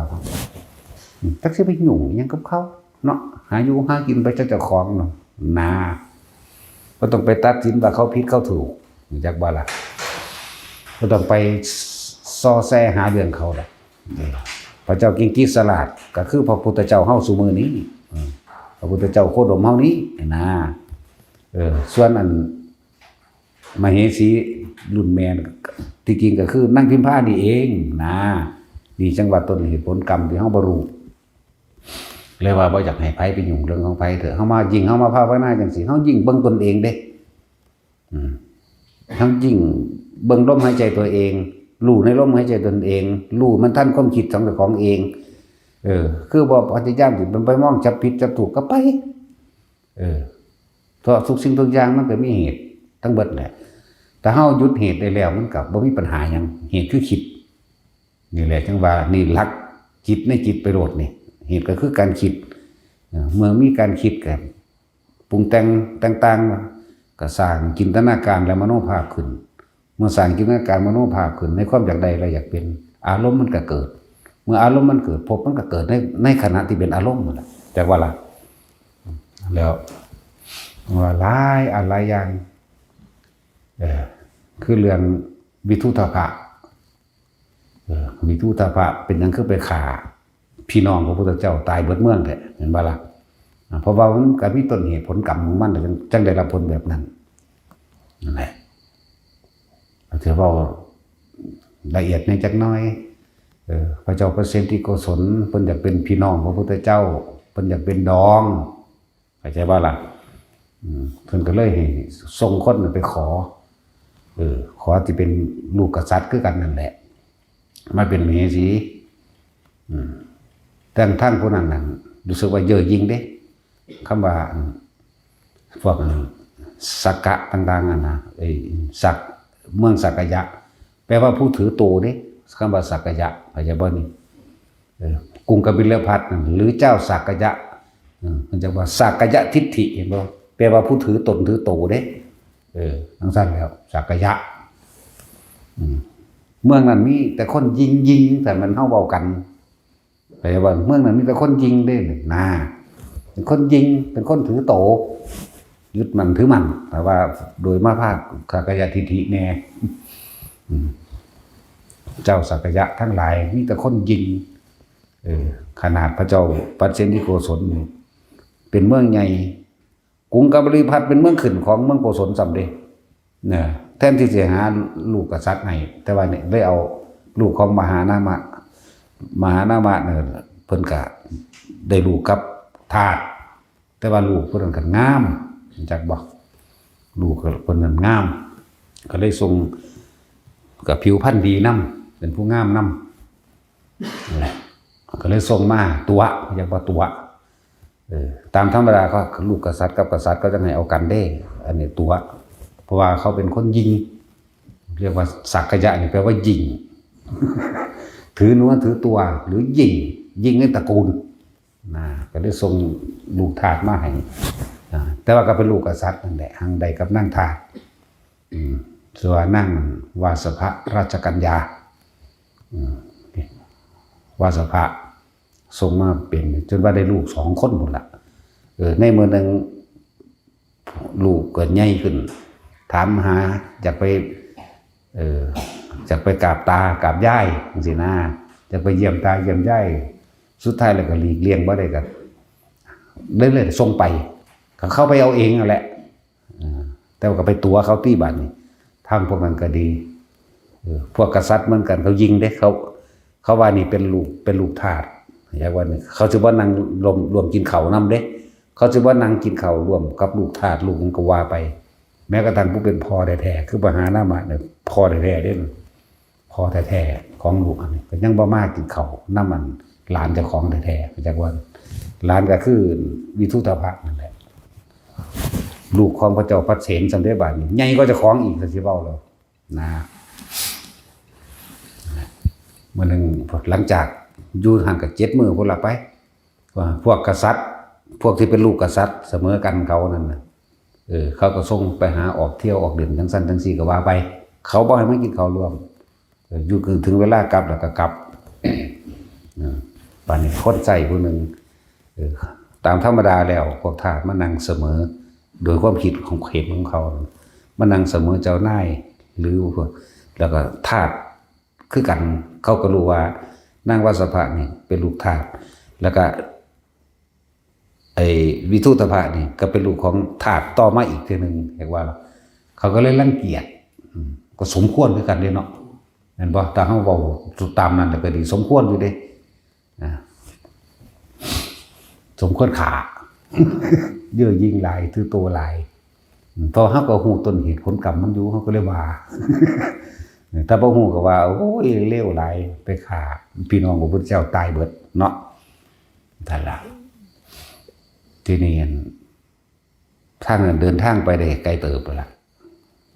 จักสิไปยุ่งหยังกับเขาเนาะหาอยู่หากินไปเจ้าของเนาะนาบ่ต้องไปตัดสินว่าเขาผิดเขาถูกจักบ่ล่ะบ่ต้องไปซอแซหาเรื่องเขาล่ะพระเจ้ากิงกิสลาดก็คือพระพุทธเจ้าเฮาซุมื้อนี้พระพุทธเจ้าโคดมเฮานี้นะส่วนอันมเหสีรุ่นแม่ที่จริงก็คือนั่งพิมพานี่เองนะนี่จังหวัดต้นเหตุผลกรรมที่เฮาบ่รู้เลยว่าบ่อยากให้ไผไปยุ่งเรื่องของไผเถอะเฮามายิ่งเฮามาภาวนาจังซี่เฮายิ่งเบิ่งตนเองเด้เฮายิ่งเบิ่งลมหายใจตัวเองรู้ในลมหายใจตนเองรู้มันทันความคิดของเจ้าของเองคือบ่พยายามสิมันไปมองจับผิดจับถูกก็ไปเพราะทุกสิ่งทุกอย่างมันก็มีเหตุทั้งเบิดแหละแต่เฮาหยุดเหตุได้แล้วมันก็บ่มีปัญหาหยังเหตุคือคิดนี่แหละจังว่านี่หลักจิตในจิตไปโลดนี่เหตุก็คือการคิดเมื่อมีการคิดกันปรุงแต่งต่างๆก็สร้างจินตนาการและมโนภาพขึ้นเมื่อสร้างจินตนาการมโนภาพขึ้นในความอยากใดเราอยากเป็นอารมณ์มันก็เกิดเมื่ออารมณ์มันเกิดภพมันก็เกิดในขณะที่เป็นอารมณ์นั่นแหละจักว่าล่ะแล้วว่าหลายอะไรอย่างคือเรื่องวิทุตภะวิทุตภะเป็นหยังคือไปฆ่าพี่น้องพระพุทธเจ้าตายเบิดเมืองแท้เห็นบ่ล่ะเพราะว่ามันก็มีต้นเหตุผลกรรมของมันจังได้รับผลแบบนั้นนั่นแหละถือว่าละเอียดในจักน้อยพระเจ้าเปอร์เซนติโกศลเพิ่นอยากเป็นพี่น้องพระพุทธเจ้าเพิ่นอยากเป็นดองเข้าใจบ่ล่ะเพิ่นก็เลยให้ส่งคนไปขอที่เป็นลูกกษัตริย์คือกันนั่นแหละมาเป็นมเหสีแต่ทั้งผู้นั้นน่ะรู้สึกว่าเย่อหยิ่งเด้คำว่าพวกสักกะต่างๆนะสักเมืองสักกะยะแปลว่าผู้ถือโตเด้คำว่าสักกะยะเข้าใจบ่นี่กรุงกบิลพัสหรือเจ้าสักกะยะมันจะว่าสักกะยะทิฏฐิเห็นบ่แปลว่าผู้ถือตนถือโตเด้ทั้งสั้นแล้วสักกะยะเมืองนั้นมีแต่คนยิงแต่มันเฮาเว้ากันไปว่าเมืองนั้นมีแต่คนยิงเด้นะเป็นคนยิงเป็นคนถือโตยึดมันถือมันแต่ว่าโดยมาภาคสักกะยะทิฏฐิแน่เจ้าสักกะยะทั้งหลายมีแต่คนยิงขนาดพระเจ้าปัจเจนิโกศลเป็นเมืองใหญ่กรุงกบิลพัสเป็นเมืองขึ้นของเมืองโกศลสำเร็จเนี่ยแทนที่จะหาลูกกษัตริย์ให้แต่ว่าเนี่ยได้เอาลูกของมหานามะเนี่ยเพิ่นก็ได้ลูกกับทาสแต่ว่าลูกเพิ่นก็งามจักบอกลูกเพิ่นนั้นงามก็เลยส่งกับผิวพรรณดีนำเป็นผู้งามนำนั่นแหละก็เลยส่งมาตัวเรียกว่าตัวตามธรรมดาก็ลูกกษัตริย์กับกษัตริย์ก็จะให้เอากันได้อันนี้ตัวเพราะว่าเขาเป็นคนยิงเรียกว่าสักกะยะนี่แปลว่ายิงถือเนื้อถือตัวหรือยิงในตระกูลก็ได้ส่งลูกทาสมาให้แต่ว่าก็เป็นลูกกษัตริย์นั่นแหละหังใดกับนั่งทาสส่วนนั่งวาสภราชกัญญาวาสภส่งมาเป็นจนว่าได้ลูก2 คนหมดละในเมื่อนึงลูกเกิดใหญ่ขึ้นถามหาอยากไปกราบตากราบยายจังซี่นะอยากไปเยี่ยมตาเยี่ยมยายสุดท้ายแล้วก็หลีกเลี่ยงบ่ได้ก็เลยส่งไปก็เข้าไปเอาเองนั่นแหละแต่ว่าก็ไปตัวเขาที่บ้านนี่ทางพวกนั้นก็ดีพวกกษัตริย์เหมือนกันเขายิงเด้เขาว่านี่เป็นลูกทาส อย่างว่าเขาจะว่านั่งรวมกินข้าวนำเด้เขาจะว่านั่งกินข้าวรวมกับลูกทาสลูกยังก็ว่าไป แม้กระทั่งผู้เป็นพ่อแท้ๆคือมหานามาเนี่ยพ่อแท้ๆเด้พ่อแท้ๆของลูกอันนี้ก็ยังบ่มากินข้าวน้ำมันหลานเจ้าของแท้ๆจากว่าหลานก็คือวิทุตภะนั่นแหละลูกของพระเจ้าพัดเสนสันเดบานใหญ่ก็จะคล้องอีกสิเว้าแล้วนะมื้อนึงหลังจากอยู่ห่างกับ7 มื้อพุ่นละไปว่าพวกกษัตริย์พวกที่เป็นลูกกษัตริย์เสมอกันเขานั่นน่ะเขาก็ส่งไปหาออกเที่ยวออกเดินทั้งสั้นทั้งสี่ก็ว่าไปเขาบ่ให้มากินข้าวรวมอยู่ถึงเวลากลับแล้วก็กลับป่านนี้คนใส่ผู้นึงตามธรรมดาแล้วพวกทาสมานั่งเสมอโดยความคิดของเหตุของเขามานั่งเสมอเจ้านายหรือแล้วก็ทาสคือกันเขาก็รู้ว่านางวาสภะนี่เป็นลูกทาสแล้วก็ไอ้วิทุตภะนี่ก็เป็นลูกของทาสต่อมาอีกทีนึงเรียกว่าเขาก็เลยรังเกียจก็สมควรคือกันเด้เนาะเห็นบ่ถ้าเฮาเว้าตามนั้นก็ดีสมควรอยู่เด้สมควรขาเยอะยิ่งหลายถือโตหลายพอเฮาก็ฮู้ต้นเหตุผลกรรมมันอยู่เฮาก็เลยว่าถ้าบ่ฮู้ก็ว่าโอ้ยเลวหลายไปฆ่าพี่น้องของพระพุทธเจ้าตายเบิดเนาะนั่นล่ะทีนี้ทางเดินทางไปได้ไกลเติบแล้วล่ะ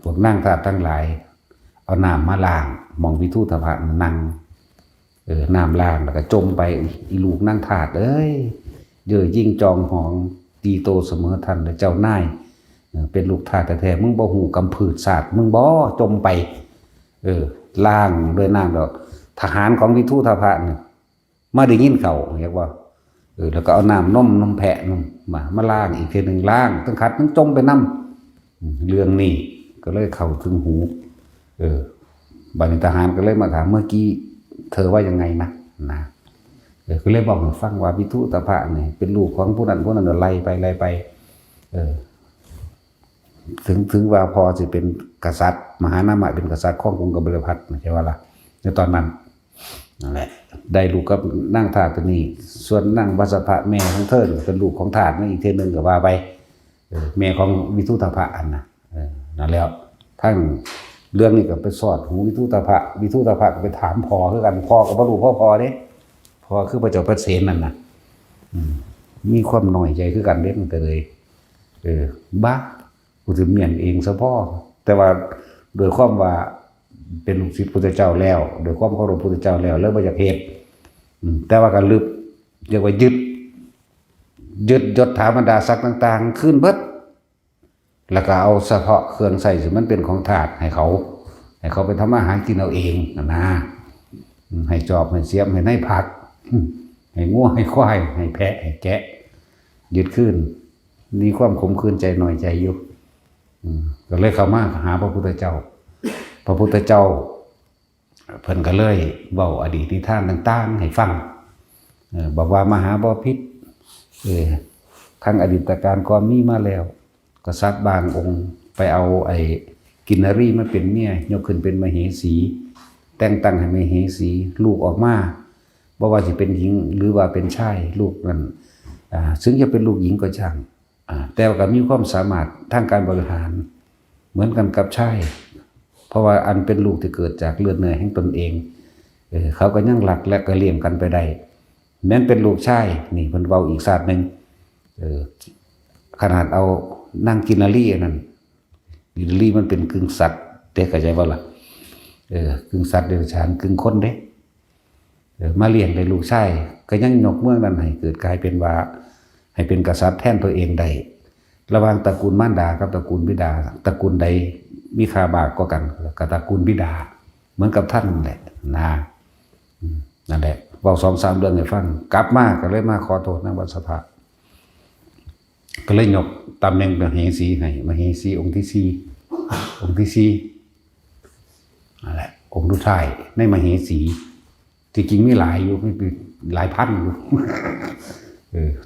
พวกนางทาสทั้งหลายเอาน้ำมาล้างมองวิทุตภะนั่งน้ำล้างแล้วก็จมไปอีลูกนางทาสเอ้ยเย่อยิ่งจองหองตีโตเสมอทันเจ้านายเป็นลูกทาสแท้ๆมึงบ่ฮู้กำพืชศาสตร์มึงบ่จมไปล้างด้วยน้ำดอกทหารของวิทุตภะเนี่ยมาได้ยินเขาเรียกว่าแล้วก็เอาน้ำนมแพะมาล้างอีกทีหนึ่งล้างทั้งขัดทั้งจมไปน้ำเรื่องนี้ก็เลยเข้าถึงหูบัณฑิตทหารก็เลยมาถามเมื่อกี้เธอว่ายังไงนะก็เลยบอกให้ฟังว่าวิทุตภะเนี่ยเป็นลูกของผู้นั้นไล่ไปถึงว่าพอจะเป็นกษัตริย์มหานามะเป็นกษัตริย์ของกรุงกบิลพัสใช่ว่าล่ะในตอนนั้นนั่นแหละได้ลูกกับนางทาสตัวนี้ส่วนนางวาสภะแม่ของเธอเป็นลูกของทาสนั่นอีกเทนึงก็ว่าไปแม่ของวิทุตภะอันนั่นแล้วทั้งเรื่องนี้ก็ไปสอดหูวิทุตภะก็ไปถามพ่อคือกันพ่อก็บ่รู้พ่อเด้พ่อคือพระเจ้าพระเสนนั่นน่ะมีความน้อยใจคือกันเด้มันก็เลยบ้ากูจะเมียนเองซะพ่อแต่ว่าโดยความว่าเป็นลูกศิษย์พุทธเจ้าแล้วโดยความเคารพพุทธเจ้าแล้วบ่อยากเฮ็ดแต่ว่าก็ลึกเรียกว่ายึดยศถาบรรดาศักดิ์ต่างๆขึ้นเบิดแล้วก็เอาเฉพาะเครื่องใส่ซึ่งมันเป็นของทาสให้เขาไปทำอาหารกินเอาเองนะให้จอบให้เสียมให้ในผักให้งัวให้ควายให้แพะให้แกะยึดขึ้นมีความขมขื่นใจหน่อยใจอยู่ก็เลยเข้ามาหาพระพุทธเจ้าเพิ่นก็เลยเว้าอดีตนิทานต่างๆให้ฟังบอกว่ามหาบพิตรทั้งอดีตการก่อนมีมาแล้วกษัตริย์บางองค์ไปเอาไอ้กินนรีมาเป็นเมียยกขึ้นเป็นมเหสีแต่งตั้งให้มเหสีลูกออกมาบ่ว่าสิเป็นหญิงหรือว่าเป็นชายลูกนั้นซึ่งจะเป็นลูกหญิงก็ช่างแต่ว่าก็มีความสามารถทางการบริหารเหมือนกันกับชายเพราะว่าอันเป็นลูกที่เกิดจากเลือดเนื้อแห่งตนเองเขาก็ยังหลักและก็เลี้ยงกันไปได้แม้นเป็นลูกชายนี่เพิ่นเว้าอีกศาสตร์นึงขนาดเอานั่งกินนารีนั่นกินนารีมันเป็นกึ่งสัตว์แต่เข้าใจบ่ล่ะกึ่งสัตว์เดรัจฉานกึ่งคนเด้มาเลี้ยงได้ลูกชายก็ยังยกเมืองนั้นให้เกิดกลายเป็นว่าให้เป็นกษัตริย์แทนตัวเองได้ระหว่างตระกูลมารดากับตระกูลบิดาตระกูลใดมีค่าบากกว่ากันก็ตระกูลบิดาเหมือนกับท่านแหละนั่นแหละเว้า 2-3 เรื่องให้ฟังกลับมาก็เลยมาขอโทษนางวาสภะก็เลยยกตำแหน่งมเหสีให้มเหสีองค์ที่4นั่นแหละองค์สุดท้ายในมเหสีที่จริงมีหลายอยู่มีหลายพันอยู่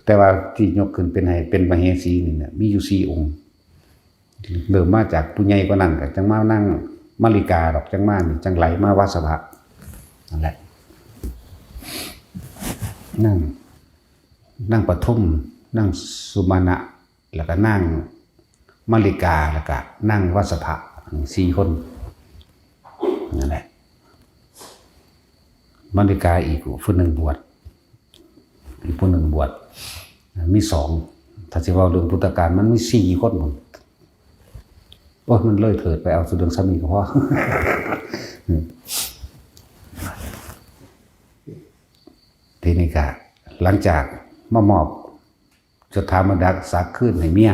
แต่ว่าที่ยกขึ้นเป็นให้เป็นมเหสีนี่เนี่ยมีอยู่4 องค์เริ่มมาจากผู้ใหญ่กว่านั้นก็จังมานั่งมาริกาดอกจังมานี่จังไหลมาวาสภะนั่นแหละ นั่งนั่งปทุมนั่งสุมาณะแล้วก็นั่งมาริกาแล้วก็นั่งวัสภะ4 คนนั่นแหละมาริกาอีกผู้หนึ่งบวชอีกผู้หนึ่งบวชมี2ถ้าสิว่าเรื่องพุทธกาลมันมี4 คนหมดโอ้มันเลยเถิดไปเอาสุดเรื่องสามีก็พอ ทีนี้ก็หลังจากมามอบจดถามดักศักดิ์ขึ้นให้เมีย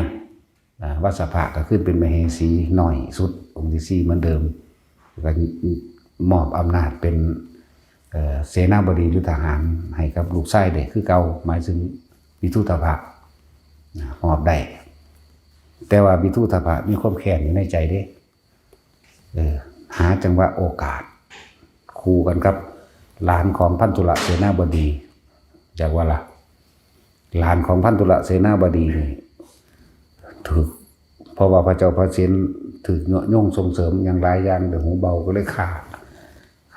วัสภะก็ขึ้นเป็นมเหสีหน่อยสุดองค์ที่4เหมือนเดิมก็มอบอำนาจเป็นเสนาบดียุทธทหารให้กับลูกชายเด็กคือเก่าหมายถึงวิทุตภะมอบได้แต่ว่าวิทุตภะมีความแค้นอยู่ในใจเด้หาจังหวะโอกาสคู่กันครับหลานของพันธุระเสนาบดีจากว่าล่ะหลานของพันธุระเสนาบดีนี่ถูกเพราะว่าพระเจ้าพระเสนถูกย่งส่งเสริมอย่างหลายอย่างเดี๋ยวหูเบาก็เลยข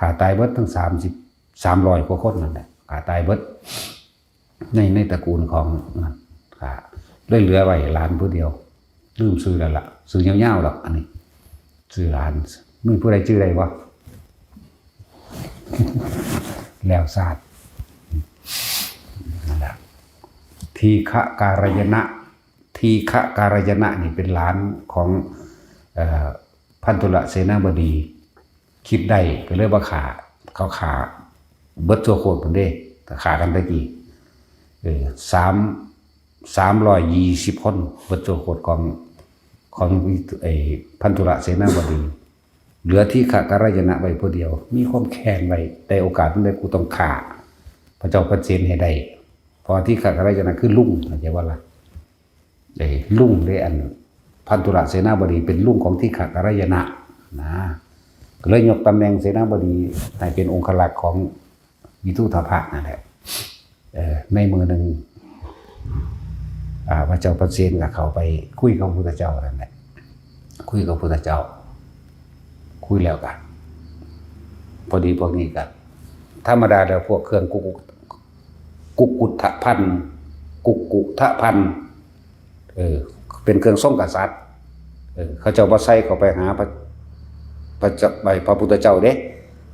าตายเบิดทั้ง300 กว่าคนนั่นแหละขาตายเบิดในตระกูลของขาเลยเหลือไว้หลานผู้เดียวลืมซื้อแล้วล่ะซื้อยาวๆหรอกอันนี้ซื้อหลานมีผู้ใดชื่อใดวะ แล้วศาสตร์นั่นแหละทีฆการยนะทีฆการยนะนี่เป็นหลานของพันธุระเสนาบดีคิดได้ก็เลยว่าเขาขาเบิดตัวโคตรมันเด้แต่ขากันได้กี่320 คนเบิดตัวโคตรของพันธุระเสนาบดีเหลือที่ขการยนะไว้ผู้เดียวมีความแค้นไว้แต่โอกาสนั้นได้กูต้องฆ่าพระเจ้าพระเจนให้ได้พอที่ขการยนะคือลุงเข้าใจว่าล่ะลุงได้อันพันธุระเสนาบดีเป็นลุงของที่ขการยนะนะก็เลยยกตำแหน่งเสนาบดีให้เป็นองครักษ์ของวิทุตภะนั่นแหละในมือหนึ่งพระเจ้าพระเจนกับเขาไปคุยกับพระพุทธเจ้านั่นแหละคุยกับพระพุทธเจ้าคุยแล้วกันพอดีพวกนี้กันธรรมดาแล้วพวกเครื่องกุกุทะพันกุกุทะพันเป็นเครื่องส่งกษัตริย์เขาเจ้าบ่ใส่เข้าไปหาพระพุทธเจ้าเด้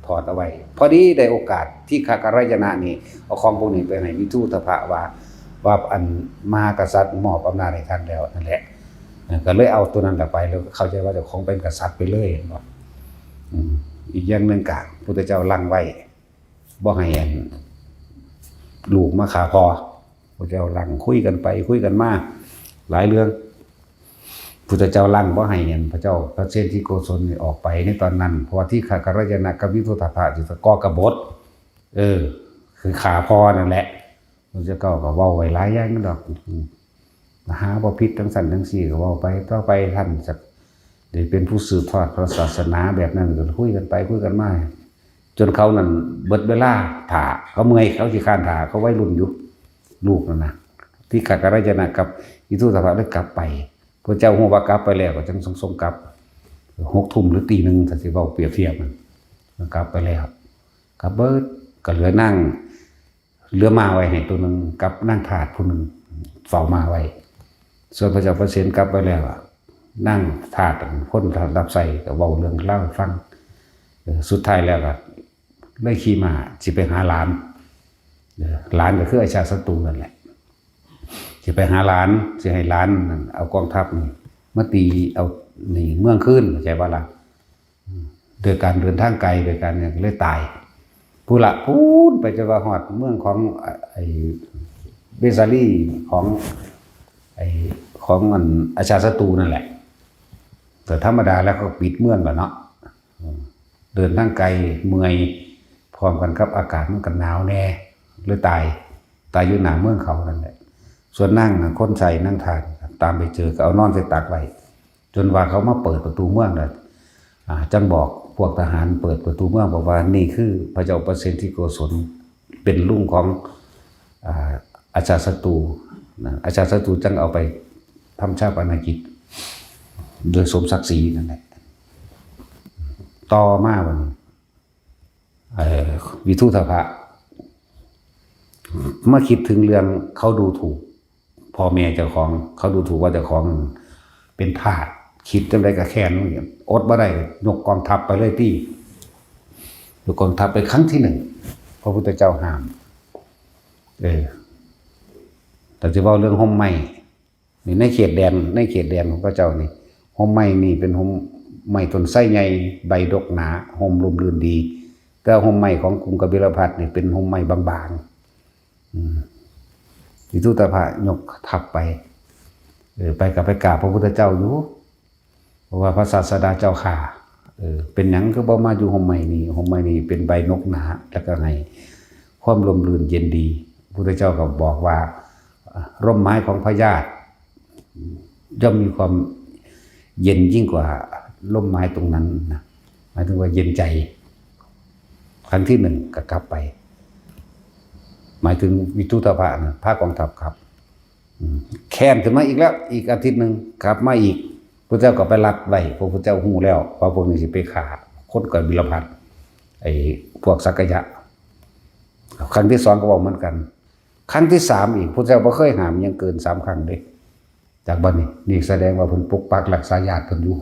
ถอดเอาไว้พอดีได้โอกาสที่ขการยนะนี่เอาของพวกนี้ไปให้วิทุตภะว่าอันมหากษัตริย์มอบอำนาจให้ท่านแล้วนั่นแหละก็เลยเอาตัวนั้นไปแล้วเข้าใจว่าเจ้าของเป็นกษัตริย์ไปเลยเนาะอีกอย่างหนึ่งกะพุทธเจ้าลั่งไว้บ่ให้ลูกมาขาพอพุทธเจ้าลั่งคุยกันไปคุยกันมาหลายเรื่องพุทธเจ้าลั่งบ่ให้พระเจ้าพระเชนที่โกศลออกไปในตอนนั้นเพราะว่าที่ขการยนะกับวิทุตภะอยู่ตะกอกบฏคือขาพอนั่นแหละพุทธเจ้าก็เว้าไว้หลายอย่างนั่นดอกหาบ่ผิดทั้งสั่นทั้งสี่ก็เว้าไปต่อไปท่านจะได้เป็นผู้สืบทอดพระศาสนาแบบนั้นก็คุยกันไปคุยกันมาจนเขานั่นเบิดเวลาถ่าเขาเมื่อยเขาขี้คร้านถ่าเขาไว้รุ่นอยู่ลูกนั่นนะที่ขการยนะกับวิทุตภะได้กลับไปพระเจ้าฮู้ว่ากลับไปแล้วก็จังทรงกลับ6 ทุ่มหรือตี 1ถ้าสิเว้าเปรียบเทียบมันกลับไปแล้วกลับเบิดก็เหลือนั่งเหลือมาไว้ให้ตัวนึงกับนั่งถาดผู้นึงเฝ้ามาไว้ส่วนพระเจ้าพระเสนกลับไปแล้วนั่งถาดคนรับใส่ก็เว้าเรื่องเล่าให้ฟังสุดท้ายแล้วก็เลยขี่มาสิไปหาหลานก็คืออาชาศัตรูนั่นแหละสิไปหาหลานสิให้หลานเอากองทัพนี่มาตีเอานี่เมืองขึ้นเข้าใจว่าล่ะโดยการเดินทางไกลโดยการเนี่ยเลยตายผู้ละพูดไปจนว่าฮอดเมืองของเบซาลีของอาชาศัตรูนั่นแหละแต่ธรรมดาแล้วก็ปิดเมืองแล้วเนาะเดินทางไกลเมื่อยพร้อมกันครับอากาศมันก็หนาวแน่เลยตายอยู่หน้าเมืองเขานั่นแหละส่วนนั่งคนใส่นั่งทานตามไปเจอก็เอานอนใส่ตักไว้จนว่าเขามาเปิดประตูเมืองเลยจังบอกพวกทหารเปิดประตูเมืองบอกว่านี่คือพระเจ้าเปอร์เซนที่โกศลเป็นลุงของอาชาศัตรูอาชาศัตรูจังเอาไปทำชาปนกิจโดยสมศักดิ์ศรีนั่นแหละต่อมาวันวิทุตภะ เมื่อคิดถึงเรื่องเขาดูถูกพ่อแม่เจ้าของเขาดูถูกว่าเจ้าของเป็นทาสคิดจังไดก็แค้นนี่อดบ่ได้ยกกองทัพไปเลยที่ยกกองทัพไปครั้งที่หนึ่งพระพุทธเจ้าห้ามแต่จะเว้าเรื่องห่มไหม้นี่ในเขตแดนของพระเจ้านี่ห่มไหม้นี่เป็นห่มไหม้ต้นไทรใหญ่ใบดกหนาห่มลมลื่นดีแต่ห่มไหม้ของกรุงกบิลพัสนี่เป็นห่มไหม้บางๆวิทุตภะยกทัพไปไปกับไปกราบพระพุทธเจ้าอยู่เพราะว่าพระศาสดาเจ้าข่าเป็นหยังก็บ่มาอยู่ห่มไหม้นี่เป็นใบนกหนาแล้วก็ให้ความลมลื่นเย็นดีพระพุทธเจ้าก็บอกว่าร่มไม้ของพญาติย่อมมีความเย็นยิ่งกว่าร่มไม้ตรงนั้นนะหมายถึงว่าเย็นใจครั้งที่หนึ่งก็กลับไปหมายถึงวิทุตภะนะพระกองทัพครับแค้นขึ้นมาอีกแล้วอีกอาทิตย์หนึ่งกลับมาอีกพระเจ้าก็ไปรัดไว้พระพุทธเจ้าหูแล้วว่าพวกนี้สิไปฆ่าคนกับบิลพัสไอ้พวกสักยะครั้งที่สองก็บอกเหมือนกันครั้งที่สามอีกพระเจ้าบ่เคยห้ามยังเกิน3 ครั้งเด้จากบัดนี้นี่แสดงว่าเพิ่นปกปักรักษาญาติเพิ่นอยู่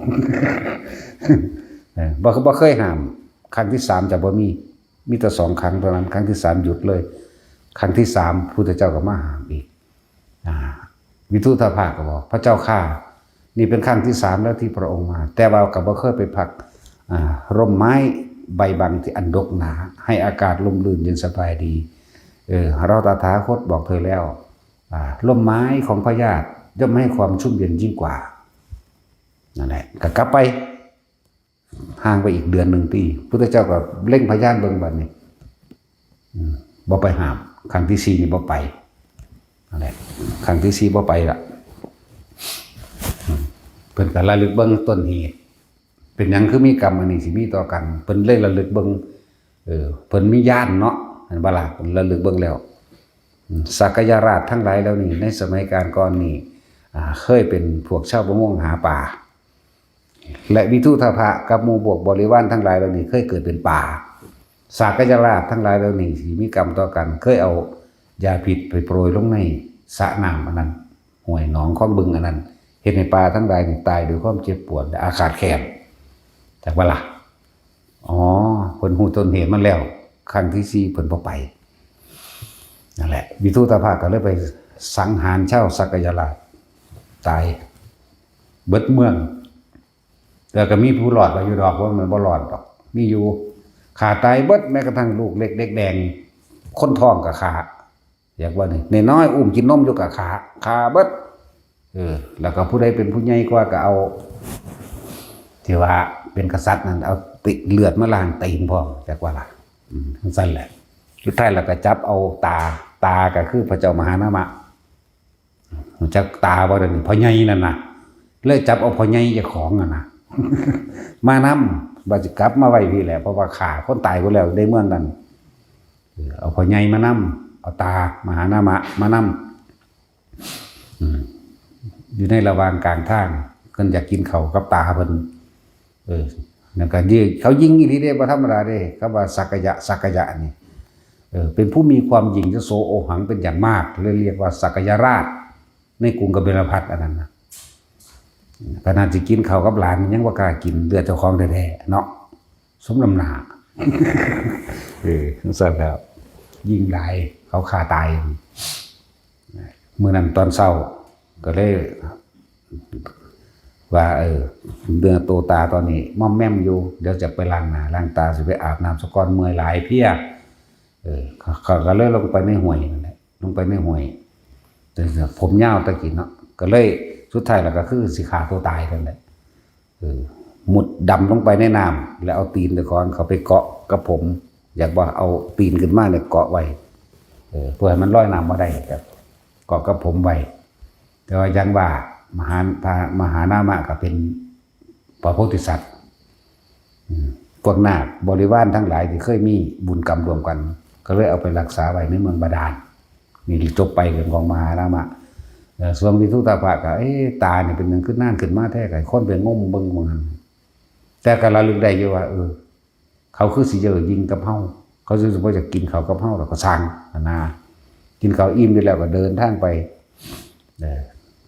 บ่เคยห้ามครั้งที่สามจะบ่มีแต่2 ครั้งเท่านั้นครั้งที่สามหยุดเลยครั้งที่สามพุทธเจ้าก็มาห้ามอีกวิทุตภะก็บอกพระเจ้าข้านี่เป็นครั้งที่สามแล้วที่พระองค์มาแต่ว่าก็บ่เคยไปพักร่มไม้ใบบางที่อันดกหนาให้อากาศลมลื่นเย็นสบายดีเราตถาคตบอกเธอแล้วร่มไม้ของพญาติย่อมให้ความชุ่มเย็นยิ่งกว่านั่นแหละก็กลับไปห่างไปอีกเดือนหนึ่งปีพุทธเจ้าก็เร่งพญาติเบิ่งบัดนี้บ่ไปห้ามครั้งที่4นี่บ่ไปนั่นแหละครั้งที่4บ่ไปละเพิ่นก็ระลึกเบิ่งต้นเหตุเป็นหยังคือมีกรรมอันนี้สิมีต่อกันเพิ่นเลยระลึกเบิ่งเพิ่นมีญาณเนาะอันบ่ล่ะเพิ่นระลึกเบิ่งแล้วสักยราชทั้งหลายแล้วนี่ในสมัยการก่อนนี่เคยเป็นพวกชาวประมงหาปลาและวิทุตภะกับหมู่พวกบริวารทั้งหลายแล้วนี่เคยเกิดเป็นป่าสักยราชทั้งหลายแล้วนี่สิมีกรรมต่อกันเคยเอายาพิษไปโปรยลงในสระน้ำอันนั้นห้วยหนองคลองบึงอันนั้นเฮ็ดให้ปลาทั้งหลายนี่ตายด้วยความเจ็บปวดและอาฆาตแค้นจากว่าล่ะเพิ่นฮู้ต้นเหตุมันแล้วครั้งที่4เพิ่นบ่ไปนั่นแหละวิทุตภะก็เลยไปสังหารชาวสักยราชตายเบิดเมืองแต่ก็มีผู้รอดอยู่ดอกว่ามันบ่รอดดอกมีอยู่ขาตายเบิดแม้กระทั่งลูกเล็กเด็กแดงคนท้องกับขาอยากว่านี่น้อยอุ้มกินนมอยู่กับขาเบิดแล้วก็ผู้ใดเป็นผู้ใหญ่กว่าก็เอาที่ว่าเป็นกษัตริย์นั่นเอาติเลือดมาล้างตีนพร้อมจากว่าล่ะสั้นแหละสุดท้ายแล้วก็จับเอาตาก็คือพระเจ้ามหานามะจักตาบ่ได้พ่อใหญ่นั่นน่ะเลยจับเอาพ่อใหญ่เจ้าของน่ะนะมานำบ่สิกลับมาไว้พี่แหละเพราะว่าฆ่าคนตายไปแล้วได้เมืองนั้นเอาพ่อใหญ่มานำเอาตามหานามะมานำอยู่ในระหว่างกลางทางเพิ่นอยากกินข้าวกับตาเพิ่นนั่นก็เขายิงอีหลีเด้บ่ธรรมดาเด้คำว่าสักยะนี่เป็นผู้มีความหยิ่งโสโอหังเป็นอย่างมากเลยเรียกว่าสักยราชในกรุงกบิลพัสอันนั้นนะขนาดสิกินข้าวกับหลานยังว่ากล้ากินเลือดเจ้าของแท้ๆเนาะสมน้ำหน้าสั่นแล้วยิ่งหลายเขาฆ่าตายมื้อนั้นตอนเช้าก็เลยว่าเดือโตตาตอนนี้ม่อมแม่มอยู่เดี๋ยวจะไปล้างหน้าล้างตาสิไปอาบน้ำสกอนเมื่อยหลายเพียเขาก็เลยลงไปในห้วยนั่นแหละลงไปในห้วยแต่ผมยาวตะกี้เนาะก็เลยสุดท้ายแล้วก็คือสิฆ่าตัวตายนั่นแหละมุดดำลงไปในน้ำแล้วเอาตีนตะกอนเขาไปเกาะกับผมอยากว่าเอาตีนขึ้นมาเนี่ยเกาะไว้เพื่อให้มันลอยน้ำมาได้ครับเกาะกับผมไว้แต่ว่ายังว่ามหานามะก็เป็นพระโพธิสัตว์พวกนาคบริวารทั้งหลายที่เคยมีบุญกรรมรวมกันก็เลยเอาไปรักษาไว้ในเมืองบาดาลนี่จบไปเรื่องของมหานามะส่วนวิทุตภะก็ตาเนี่ยเป็นหนึ่งขึ้นน่านขึ้นมาแท้ไก่คนไปงมเบิ่งมันแต่ก็ระลึกได้อยู่ว่าเขาคือสิเยอะยิงกับเฮาเขาจะกินเขากับเฮาแล้วก็สั่งนา กินข้าวอิ่มไปแล้วก็เดินทางไป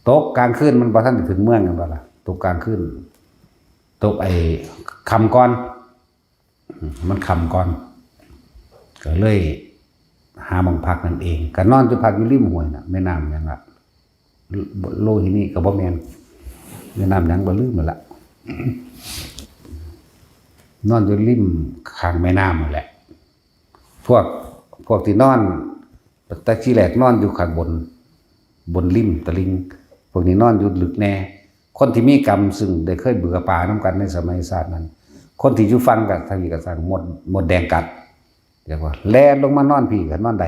ตกกลางคืนมันบ่ทันถึงเมืองกันบ่ล่ะตกกลางคืนตกไอ้คำก่อนมันคำก่อนก็เลยหาหม่องพักนั่นเองก็นอนอยู่พักอยู่ริมห้วยน่ะแม่น้ำหยังล่ะโลหินี่ก็บ่แม่นแม่น้ำหยังบ่ลืมนั่นล่ะนอนอยู่ริมข้างแม่น้ำนั่นแหละพวกที่นอนแต่ที่แรกนอนอยู่ข้างบนริมตะลิงพวกนี้นอนอยู่ลึกแน่คนที่มีกรรมซึ่งได้เคยเบื่อป่าน้ำกันในสมัยศาสตร์นั้นคนที่อยู่ฟังกับทางนี้ก็สั่งหมดแดงกัดเรียกว่าแล่นลงมานอนพี่กันนอนใด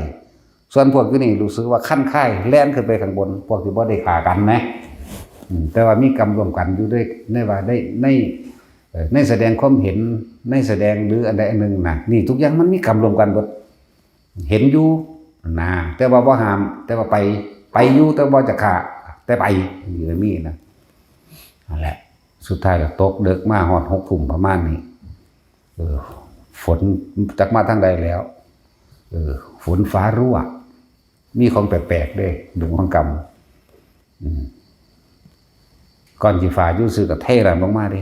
ส่วนพวกที่นี่รู้สึกว่าขั้นค่ายแล่นขึ้นไปข้างบนพวกที่บ่ได้ขากันนะแต่ว่ามีกรรมรวมกันอยู่ด้วยในว่าได้ในแสดงความเห็นในแสดงหรืออันใดอันหนึ่งนะนี่ทุกอย่างมันมีกรรมรวมกันหมดเห็นอยู่นะแต่ว่าบ่ห้ามแต่ว่าไปอยู่แต่บ่จะขาแต่ไปอยู่ในมีนะนั่นแหละสุดท้ายก็ตกเดึกมาฮอด6 ทุ่มประมาณนี้ฝนจักมาทางใดแล้วฝนฟ้ารั่วมีของแปลกๆด้วยดวงของกรรมก่อนที่ฟ้าอยู่ซื่อก็เทระลงมาดิ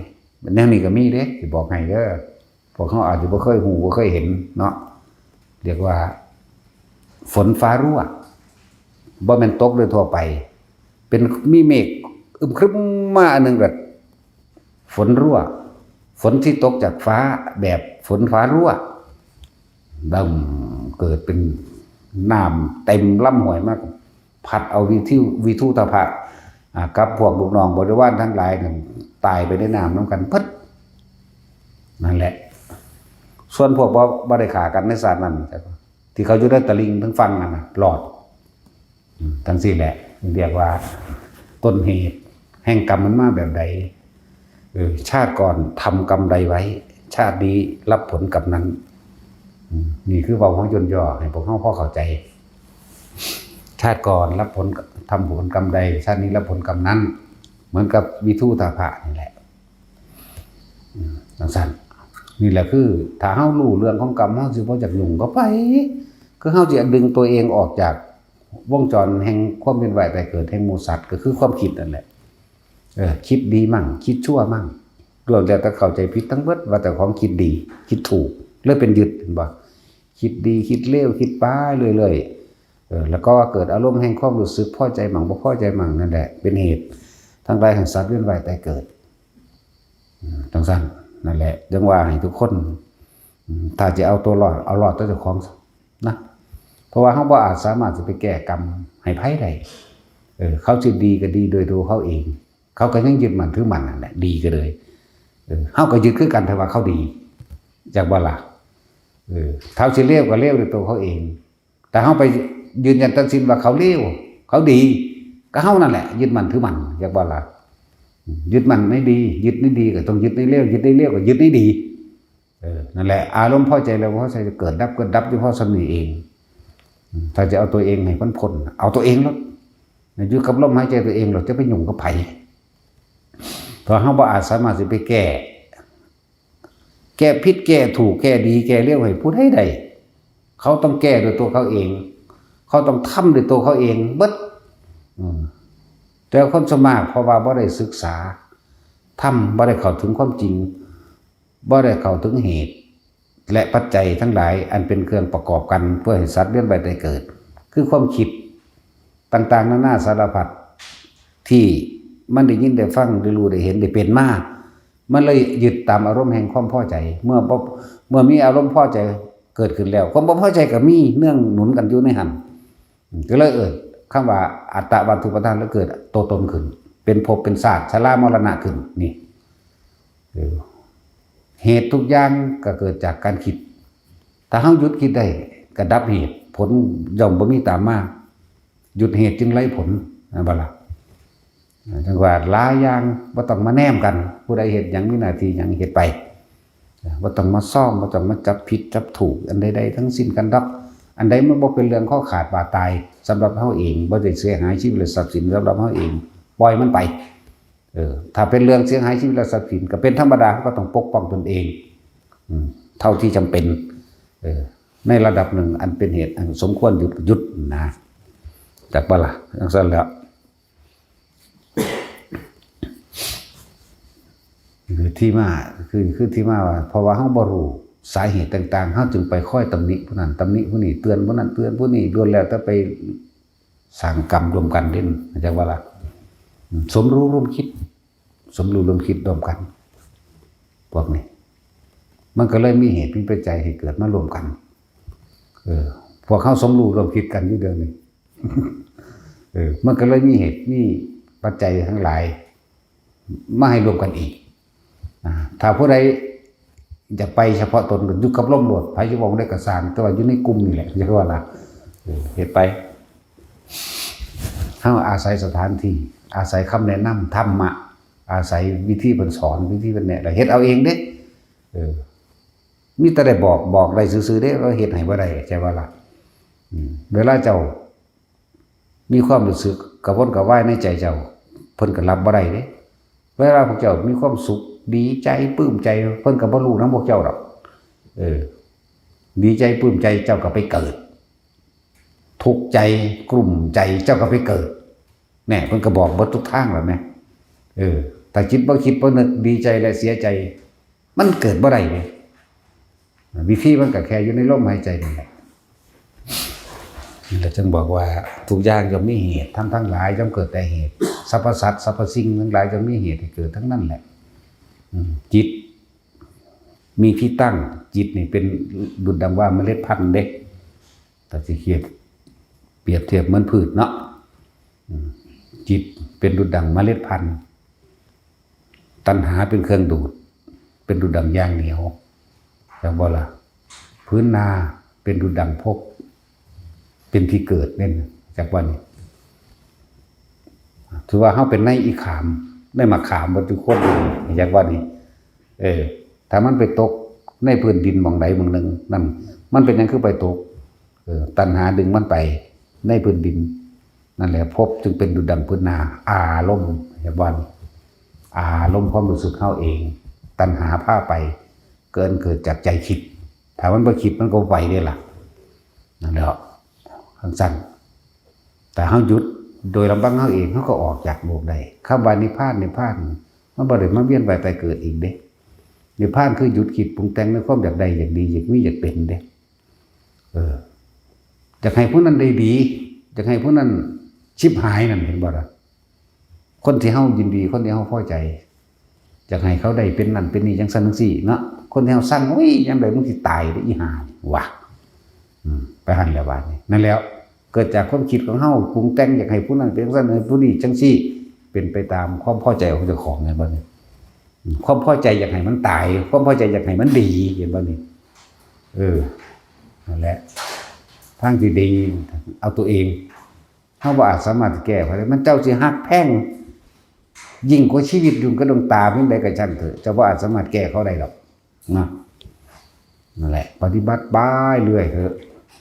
แนวนี้ก็มีเด้สิบอกให้เด้อพวกเขาอาจจะบ่เคยหูบ่เคยเห็นเนาะเรียกว่าฝนฟ้ารั่วบ่แม่นตกโดยทั่วไปเป็นมีเมฆอึมครึ้มมาอันนึงแบบฝนรั่วฝนที่ตกจากฟ้าแบบฝนฟ้ารั่วดำเกิดเป็นน้ำเต็มลำห้วยมากพัดเอาวิทูตภะกับพวกลูกน้องบริวารทั้งหลายนั่นตายไปในน้ำน้ำกันพัดนั่นแหละส่วนพวกบ่ได้ขากันในศาสตร์นั้นที่เขาอยู่ได้ตะลิงทั้งฟังนั่นหลอดทั้งสิ้นแหละเรียกว่าต้นเหตุแห่งกรรมมันมาแบบใดชาติก่อนทำกรรมใดไว้ชาตินี้รับผลกรรมนั้นนี่คือเบาของยนย่อให้พวกเขาพ่อเข้าใจชาติก่อนรับผลทำผลกรรมใดชาตินี้รับผลกรรมนั้นเหมือนกับวิทูตภะนี่แหละสั้นนี่แหละคือถ้าเฮารู้เรื่องของกรรมเฮาสิบ่จักยุ่งก็ไปคือเฮาสิดึงตัวเองออกจากวงจรแห่งความเป็นว่ายตายเกิดแห่งหมู่สัตว์ก็คือความคิดนั่นแหละคิดดีมั่งคิดชั่วมั่งรวมแล้วแต่เข้าใจผิดทั้งหมดว่าแต่ของคิดดีคิดถูกเลยเป็นยึดเห็นบ่คิดดีคิดเลวคิดป้าเรื่อยๆแล้วก็เกิดอารมณ์แห่งความรู้สึกพอใจมั่งบ่พอใจมั่งนั่นแหละเป็นเหตุทั้งหลายแห่งสัตว์เวียนว่ายตายเกิดทั้งสั้นนั่นแหละจังว่าให้ทุกคนถ้าจะเอาตัวรอดเอารอดตัวเจ้าของนะเพราะว่าเขาบ่อาจสามารถจะไปแก้กรรมให้ไผได้เขาสิดีก็ดีโดยตัวเขาเองเขาก็ยังยึดมั่นถือมั่นนั่นแหละดีก็เลยเขาก็ยึดคือกันแต่ว่าเขาดีจากบ่ล่ะเท้าสิเลวก็เลวด้วยตัวเขาเองแต่เขาไปยืนยันตัดสินว่าเขาเลวเขาดีก็เขานั่นแหละยึดมั่นถือมั่นจากบ่ล่ะยึดมั่นไม่ดียึดไม่ดีก็ต้องยึดในเลวยึดในเลวก็ยึดในดีนั่นแหละอารมณ์พอใจแล้วพอใจจะเกิดดับเฉพาะสนิเองถ้าจะเอาตัวเองให้พ้นเอาตัวเองแล้วอยู่กับลมหายใจตัวเองเราจะไปยุ่งกับไผเพราะเขาบ่อาจสามารถจะไปแก้ผิดแก้ถูกแก้ดีแก้เลวให้ผู้ใดใดเขาต้องแก้ด้วยตัวเขาเองเขาต้องทำด้วยตัวเขาเองเบิดแต่คนสมากเพราะว่าบ่ได้ศึกษาทำบ่ได้เข้าถึงความจริงบ่ได้เข้าถึงเหตุและปัจจัยทั้งหลายอันเป็นเครื่องประกอบกันเพื่อให้สัตว์เวียนว่ายตายเกิดคือความคิดต่างๆนานาสารพัดที่มันได้ยินได้ฟังได้รู้ได้เห็นได้เป็นมามันเลยยึดตามอารมณ์แห่งความพอใจเมื่อมีอารมณ์พอใจเกิดขึ้นแล้วความบ่พอใจก็มีเนื่องหนุนกันอยู่ในหันก็เลยคำว่าอัตตวัตถุปทานแล้วเกิดตัวตนขึ้นเป็นภพเป็นศาสตร์ชรามรณะขึ้นนี่เหตุทุกอย่างก็เกิดจากการคิดถ้าเฮาหยุดคิดได้ก็ดับเหตุผลย่อมบ่มีตามมาหยุดเหตุจึงไร้ผลบ่ล่ะจังว่าหลายอย่างบ่ต้องมาแนมกันผู้ใดเฮ็ดหยังมีหน้าที่หยังเฮ็ดไปบ่ต้องมาซ่อมบ่ต้องมาจับผิดจับถูกอันใดๆทั้งสิ้นกันดอกอันใดมันบ่เป็นเรื่องข้อขาดบาดตายสำหรับเฮาเองบ่ได้เสียหายชีวิตและทรัพย์สินสำหรับเฮาเองปล่อยมันไปถ้าเป็นเรื่องเสียหายชีวิตและทรัพย์สินก็เป็นธรรมดาก็ต้องปกป้องตนเองเท่าที่จำเป็นในระดับหนึ่งอันเป็นเหตุอันสมควรหยุดนะ จากบ่ล่ะจังซั่นแล้วคือที่มาคือที่มาว่าเพราะว่าเฮาบ่รู้สาเหตุต่างๆเฮาจึงไปค่อยตำหนิผู้นั้นตำหนิผู้นี้เตือนผู้นั้นเตือนผู้นี้ล้วนแล้วแต่ไปสร้างกรรมรวมกันเด่นจักว่าล่ะสมรู้ร่วมคิดร่วมกันพวกนี้มันก็เลยมีเหตุมีปัจจัยให้เกิดมารวมกันพวกเขาสมรู้ร่วมคิดกันอยู่เดือนนี้ มันก็เลยมีเหตุมีปัจจัยทั้งหลายมาให้รวมกันอีกถ้าผู้ใดจะไปเฉพาะตนอยู่กับล่มหลวดไผจะบอกได้กระสานแต่ว่าอยู่ในกลุ่มนี่แหละจะว่าล่ะเหตุไปเฮาอาศัยสถานที่อาศัยคำแนะนำธรรมะอาศัยวิธีเพิ่นสอนวิธีเพิ่นแนะแล้วเฮ็ดเอาเองเด้มีแต่ได้บอกได้ซื่อๆเด้ว่าเฮ็ดให้บ่ได้ใช่ว่าล่ะเวลาเจ้ามีความรู้สึกกระวนกระวายในใจเจ้าเพิ่นก็รับบ่ได้เด้เวลาพวกเจ้ามีความสุขดีใจปลื้มใจเพิ่นก็บ่รู้นำพวกเจ้าดอกดีใจปลื้มใจเจ้าก็ไปเกิดทุกข์ใจกลุ่มใจเจ้าก็ไปเกิดแน่เพิ่นก็บอกเบิดทุกทางแล้วแม่แต่คิดบ่คิดบ่นึกดีใจและเสียใจมันเกิดบ่ได้เด้วิธีมันก็แค่อยู่ในลมหายใจนี่แหละเราจึงบอกว่าทุกอย่างย่อมมีเหตุทั้งหลายย่อมเกิดแต่เหตุสรรพสัตว์สรรพสิ่งทั้งหลายย่อมมีเหตุให้เกิดทั้งนั้นแหละจิตมีที่ตั้งจิตนี่เป็นดุจดังว่าเมล็ดพันธุ์เด็กแต่สิเขียบเปรียบเทียบเหมือนพืชเนาะจิตเป็นดุจดังเมล็ดพันธุ์ตัณหาเป็นเครื่องดูดเป็นดุจดังยางเหนียวอย่างบ่ล่ะพื้นนาเป็นดุจดังภพเป็นที่เกิดเนี่ยจากวันนี้ถือว่าเขาเป็นในอีขามได้มาขามบรรทุกคนจากวันนี้ถ้ามันไปตกในพื้นดินมองใดมองหนึ่งนั่นมันเป็นยังคือไปตกตัณหาดึงมันไปในพื้นดินนั่นแหละภพจึงเป็นดุจดังพื้นนาอารมณ์จากวันอารมณ์ความรู้สึกเขาเองตัณหาพาไปเกิดจากใจคิดถ้ามันไปคิดมันก็ไปได้ล่ะนั่นแหละขั้นสั้นแต่เขาหยุดโดยลำบังเขาเองเขาก็ออกจากโลกได้คำว่านิพพานมันบ่ได้มาเวียนไปเกิดอีกเด้นิพพานคือหยุดคิดปรุงแต่งในความอยากใดอยากดีอยากมีอยากเป็นเด้อยากให้ผู้นั้นได้ดีอยากให้ผู้นั้นชิบหายนั่นเห็นบ่ล่ะคนที่เขายินดีคนที่เขาพอใจอยากให้เขาได้เป็นนั่นเป็นนี่จังซั่นจังซี่เนาะคนที่เขาสร้างยังไดมึงสิตายได้อีห่าว่ะไปหันแล้วบาดนี้นั่นแล้วเกิดจากความคิดของเฮาปรุงแต่งอยากให้ผู้นั้นเป็นจังซั่นผู้นี้จังซี่เป็นไปตามความพอใจของเจ้าของเห็นบ่นี่ความพอใจอยากให้มันตายความพอใจอยากให้มันดีเห็นบ่นี่นั่นแหละทางที่ดีเอาตัวเองเฮาบ่อาจสามารถแก้ไขได้มันเจ้าสิฮักแพงยิ่งกว่าชีวิตยุงกระดวงตาเพียงใดก็ช่างเถอะเจ้าบ่อาจสามารถแก้เขาได้หรอกนะนั่นแหละปฏิบัติไปเรื่อยเถอะ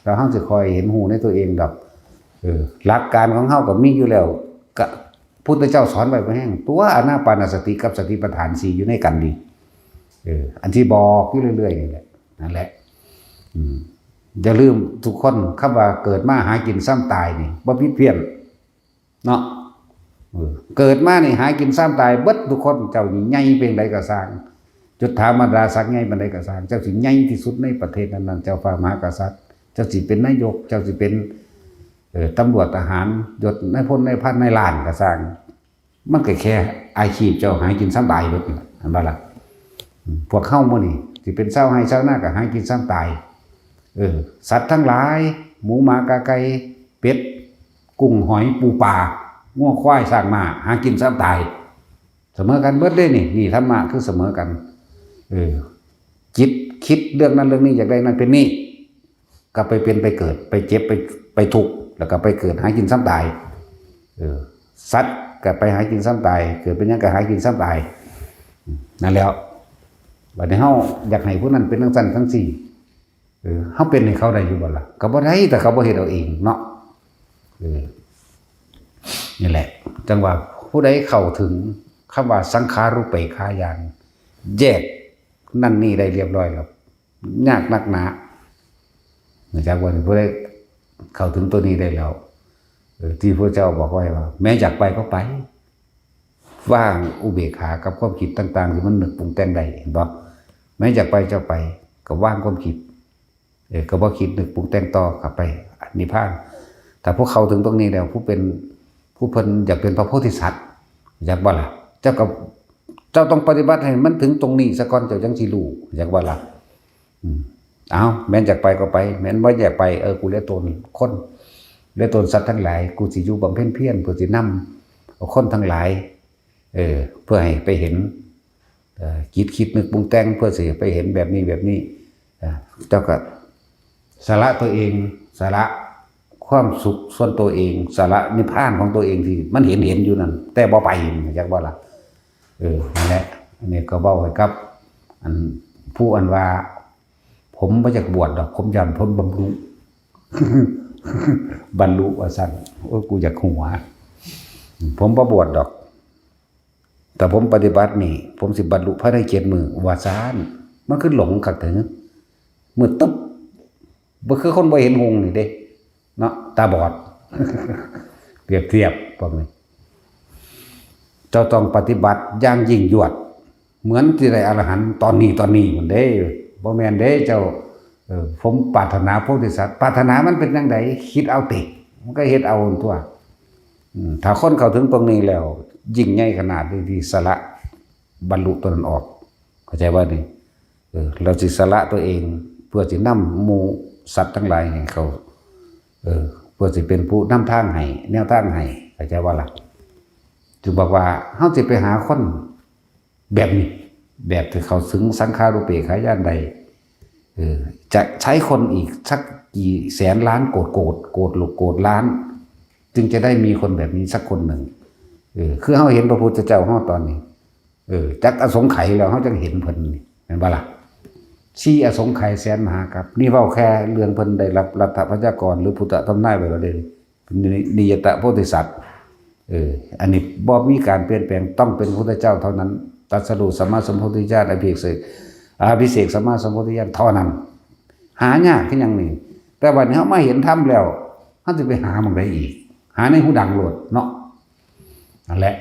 เราเฮาสิคอยเห็นหูในตัวเองดอกหลักการของเฮาก็มีอยู่แล้วก็พุทธเจ้าสอนไว้บ่แห้งตัวอานาปานสติกับสติปัฏฐาน4อยู่ในกันดีอันที่บอกอยู่เรื่อยๆนี่แหละนั่นแหละอย่าลืมทุกคนคำว่าเกิดมาหากินซ้ำตายนี่บ่ผิดเพี้ยนเนาะเกิดมานี่หากินซ้ำตายเบิดทุกคนเจ้านี่ใหญ่เพียงใดก็สร้างจุดถามันดาศักดิ์ใหญ่ปานใดก็สร้างเจ้าสิใหญ่ที่สุดในประเทศนั้นๆเจ้าฟ้ามหากษัตริย์เจ้าสิเป็นนายกเจ้าสิเป็นตำรวจทหารยศนายพลนายพันนายล้านก็สร้างมันก็แค่อาชีพเจ้าหากินซ้ำตายเบิดนี่อันบ่ล่ะพวกเฮามื้อนี้สิเป็นชาวไร่ชาวนาก็หากินซ้ำตายสัตว์ทั้งหลายหมูหมากาไก่เป็ดกุ้งหอยปูปลางัวควายสร้างม้าหากินซ้ำตายเสมอกันเบิดเด้นี่ธรรมะคือเสมอกันจิตคิดเรื่องนั้นเรื่องนี้อยากได้นั่นเป็นนี่ก็ไปเป็นไปเกิดไปเจ็บไปทุกข์แล้วก็ไปเกิดหากินซ้ำตายสัตว์ก็ไปหากินซ้ำตายเกิดเป็นยังก็หากินซ้ำตายนั่นแล้วบัดนี้เฮาอยากให้ผู้นั้นเป็นทั้งสั้นทั้งสี่เฮาเป็นให้เขาได้อยู่บ่ล่ะก็บ่ได้แต่เขาบ่เฮ็ดเอาเองเนาะนี่แหละจังว่าผู้ใดเข้าถึงคำว่าสังขารุปเปขายานแยกนั่นนี่ได้เรียบร้อยแล้วยากนักหนาจากวันผู้ใดเข้าถึงตัวนี้ได้แล้ว ที่พระเจ้าบอกไว้ว่า แม้อยากไปก็ไปว่างอุเบกขากับความคิดต่างๆที่มันนึกปรุงแต่งได้เห็นบ่แม้อยากไปเจ้าไปก็ว่างความคิดก็บ่คิดนึกปรุงแต่งต่อกลับไปนิพพานแต่พวกเขาถึงตรงนี้แล้วผู้เพิ่นอยากเป็นพระโพธิสัตว์อยากบ่ล่ะเจ้ต้องปฏิบัติให้มันถึงตรงนี้ซะก่อนเจ้าจังสิรู้อยากบ่ล่ะเอาแม้นอยากไปก็ไปแม้นบ่อยากไปกูเหลือตนคนเหลือตนสัตว์ทั้งหลายกูสิอยู่บำเพ็ญเพียรเพื่อสินำเอาคนทั้งหลายเพื่อให้ไปเห็นคิดนึกปรุงแต่งเพื่อสิไปเห็นแบบนี้เจ้าก็สละตัวเองสละความสุขส่วนตัวเองสละนิพพานของตัวเองที่มันเห็นอยู่นั่นแต่บ่ไปอยากบ่ล่ะนั่นแหละอันนี้ก็เว้าให้กับอันผู้อันว่าผมบ่อยากบวชดอกผมยันพ้นบรรลุ บรรลุว่าซั่นกูอยากหัวผมบ่บวชดอกแต่ผมปฏิบัตินี่ผมสิบรรลุภายใน7 มื้อว่าซ่านมันคือหลงคักถึงมืดตึ๊บบ่คือคนบ่เห็นหงนี่เด้เนาะตาบอด เปรียบเทียบพวกนี้เจ้าต้องปฏิบัติอย่างยิ่งยวดเหมือนที่ได้อรหันต์ตอนนี้มันเด้บ่แม่นเด้เจ้าผมปรารถนาโพธิสัตว์ปรารถนามันเป็นจังไดคิดเอาติมันก็เฮ็ดเอาตัวถ้าคนเข้าถึงตรงนี้แล้วยิ่งใหญ่ขนาดที่สละบรรลุตนออกเข้าใจว่านี่เราสิสละตัวเองเพื่อสินำหมู่สัตว์ทั้งหลายให้เขาเพื่อสิเป็นผู้นำทางให้แนวทางให้เข้าใจว่าล่ะจึงบอกว่าเฮาสิไปหาคนแบบนี้แบบที่เขาถึงสังขารุปเปขายานใดจะใช้คนอีกสักกี่แสนล้านโกรธล้านจึงจะได้มีคนแบบนี้สักคนหนึ่งคือเฮาเห็นพระพุทธเจ้าเฮาตอนนี้จักอสงไขยแล้วเฮาจังเห็นเพิ่นนี่เห็นบ่ล่ะชี้อสงไขยแสนมหากัปนี่เว้าแค่เรื่องเพิ่นได้รับรัฐพยากรหรือพุทธทำนายไว้แล้วเด้นิยตโพธิสัตว์อันนี้บ่มีการเปลี่ยนแปลงต้องเป็นพระพุทธเจ้าเท่านั้นตรัสรู้สัมมาสัมพุทธญาณอภิเษกสัมมาสัมพุทธญาณเท่านั้นหายากคือหยังนี่แต่วันนี้เฮามาเห็นธรรมแล้วเฮาสิไปหาหม้องใดอีกหาในหูดังโลดเนาะนั่นแหละ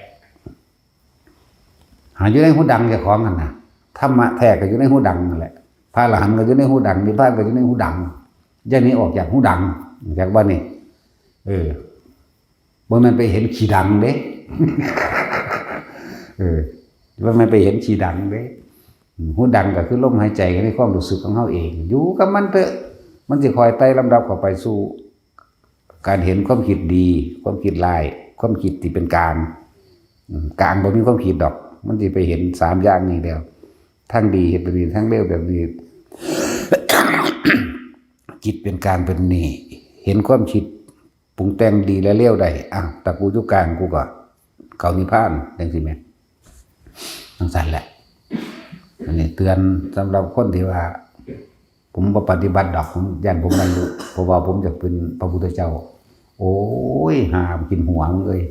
หาอยู่ในหูดังเจ้าของนั่นน่ะธรรมะแท้ก็อยู่ในหูดังนั่นแหละพระอรหันต์ก็อยู่ในหูดังนิพพานก็อยู่ในหูดังอย่างนี้ออกจากหูดังจากบ้านนี่บ่แม่นไปเห็นขี้ดังเด้ ว่ามันไปเห็นขี้ดังเด้หูดังก็คือลมหายใจในความรู้สึกของเฮาเองอยู่กับมันเถอะมันสิคอยไต่ลำดับเข้าไปสู่การเห็นความคิดดีความคิดร้ายความคิดที่เป็นกลางบ่มีความคิดดอกมันสิไปเห็น3อย่างนี้แล้วทั้งดีเฮ็ดแบบนี้ทั้งเลวแบบนี้ คิดเป็นกลางเป็นนี่เห็นความคิดปรุงแต่งดีและเลวได้แต่กูอยู่กลางกูก็เข้านิพพานจังซี่แม่นจังซั่นแหละอันนี้เตือนสำหรับคนที่ว่าผมบ่ปฏิบัติดอกผมย่านผมบรรลุเพราะว่าผมอยากเป็นพระพุทธเจ้าโอ้ยหามกินหัวมึงเอ้ย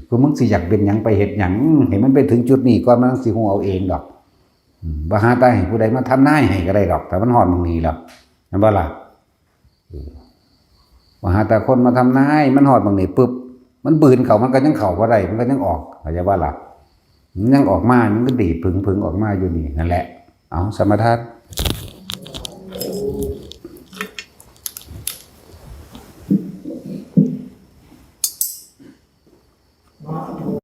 ก็มึงสิอยากเป็นหยังไปเฮ็ดหยังให้มันไปถึงจุดนี้ก่อนมันสิฮู้เอาเองดอกบ่หาตาให้ผู้ใดมาทำนายให้ก็ได้ดอกแต่มันฮอดมื้อนี้แล้วแม่นบ่ล่ะบ่หาแต่คนมาทำนายมันฮอดมื้อนี้ปึ๊บมันบืนเข้ามันก็ยังเข้าบ่ได้มันก็ยังออกเข้าใจบ่ล่ะมันยังออกมามันก็ดีดผึ่งออกมาอยู่นี่นั่นแหละเอาสมถะ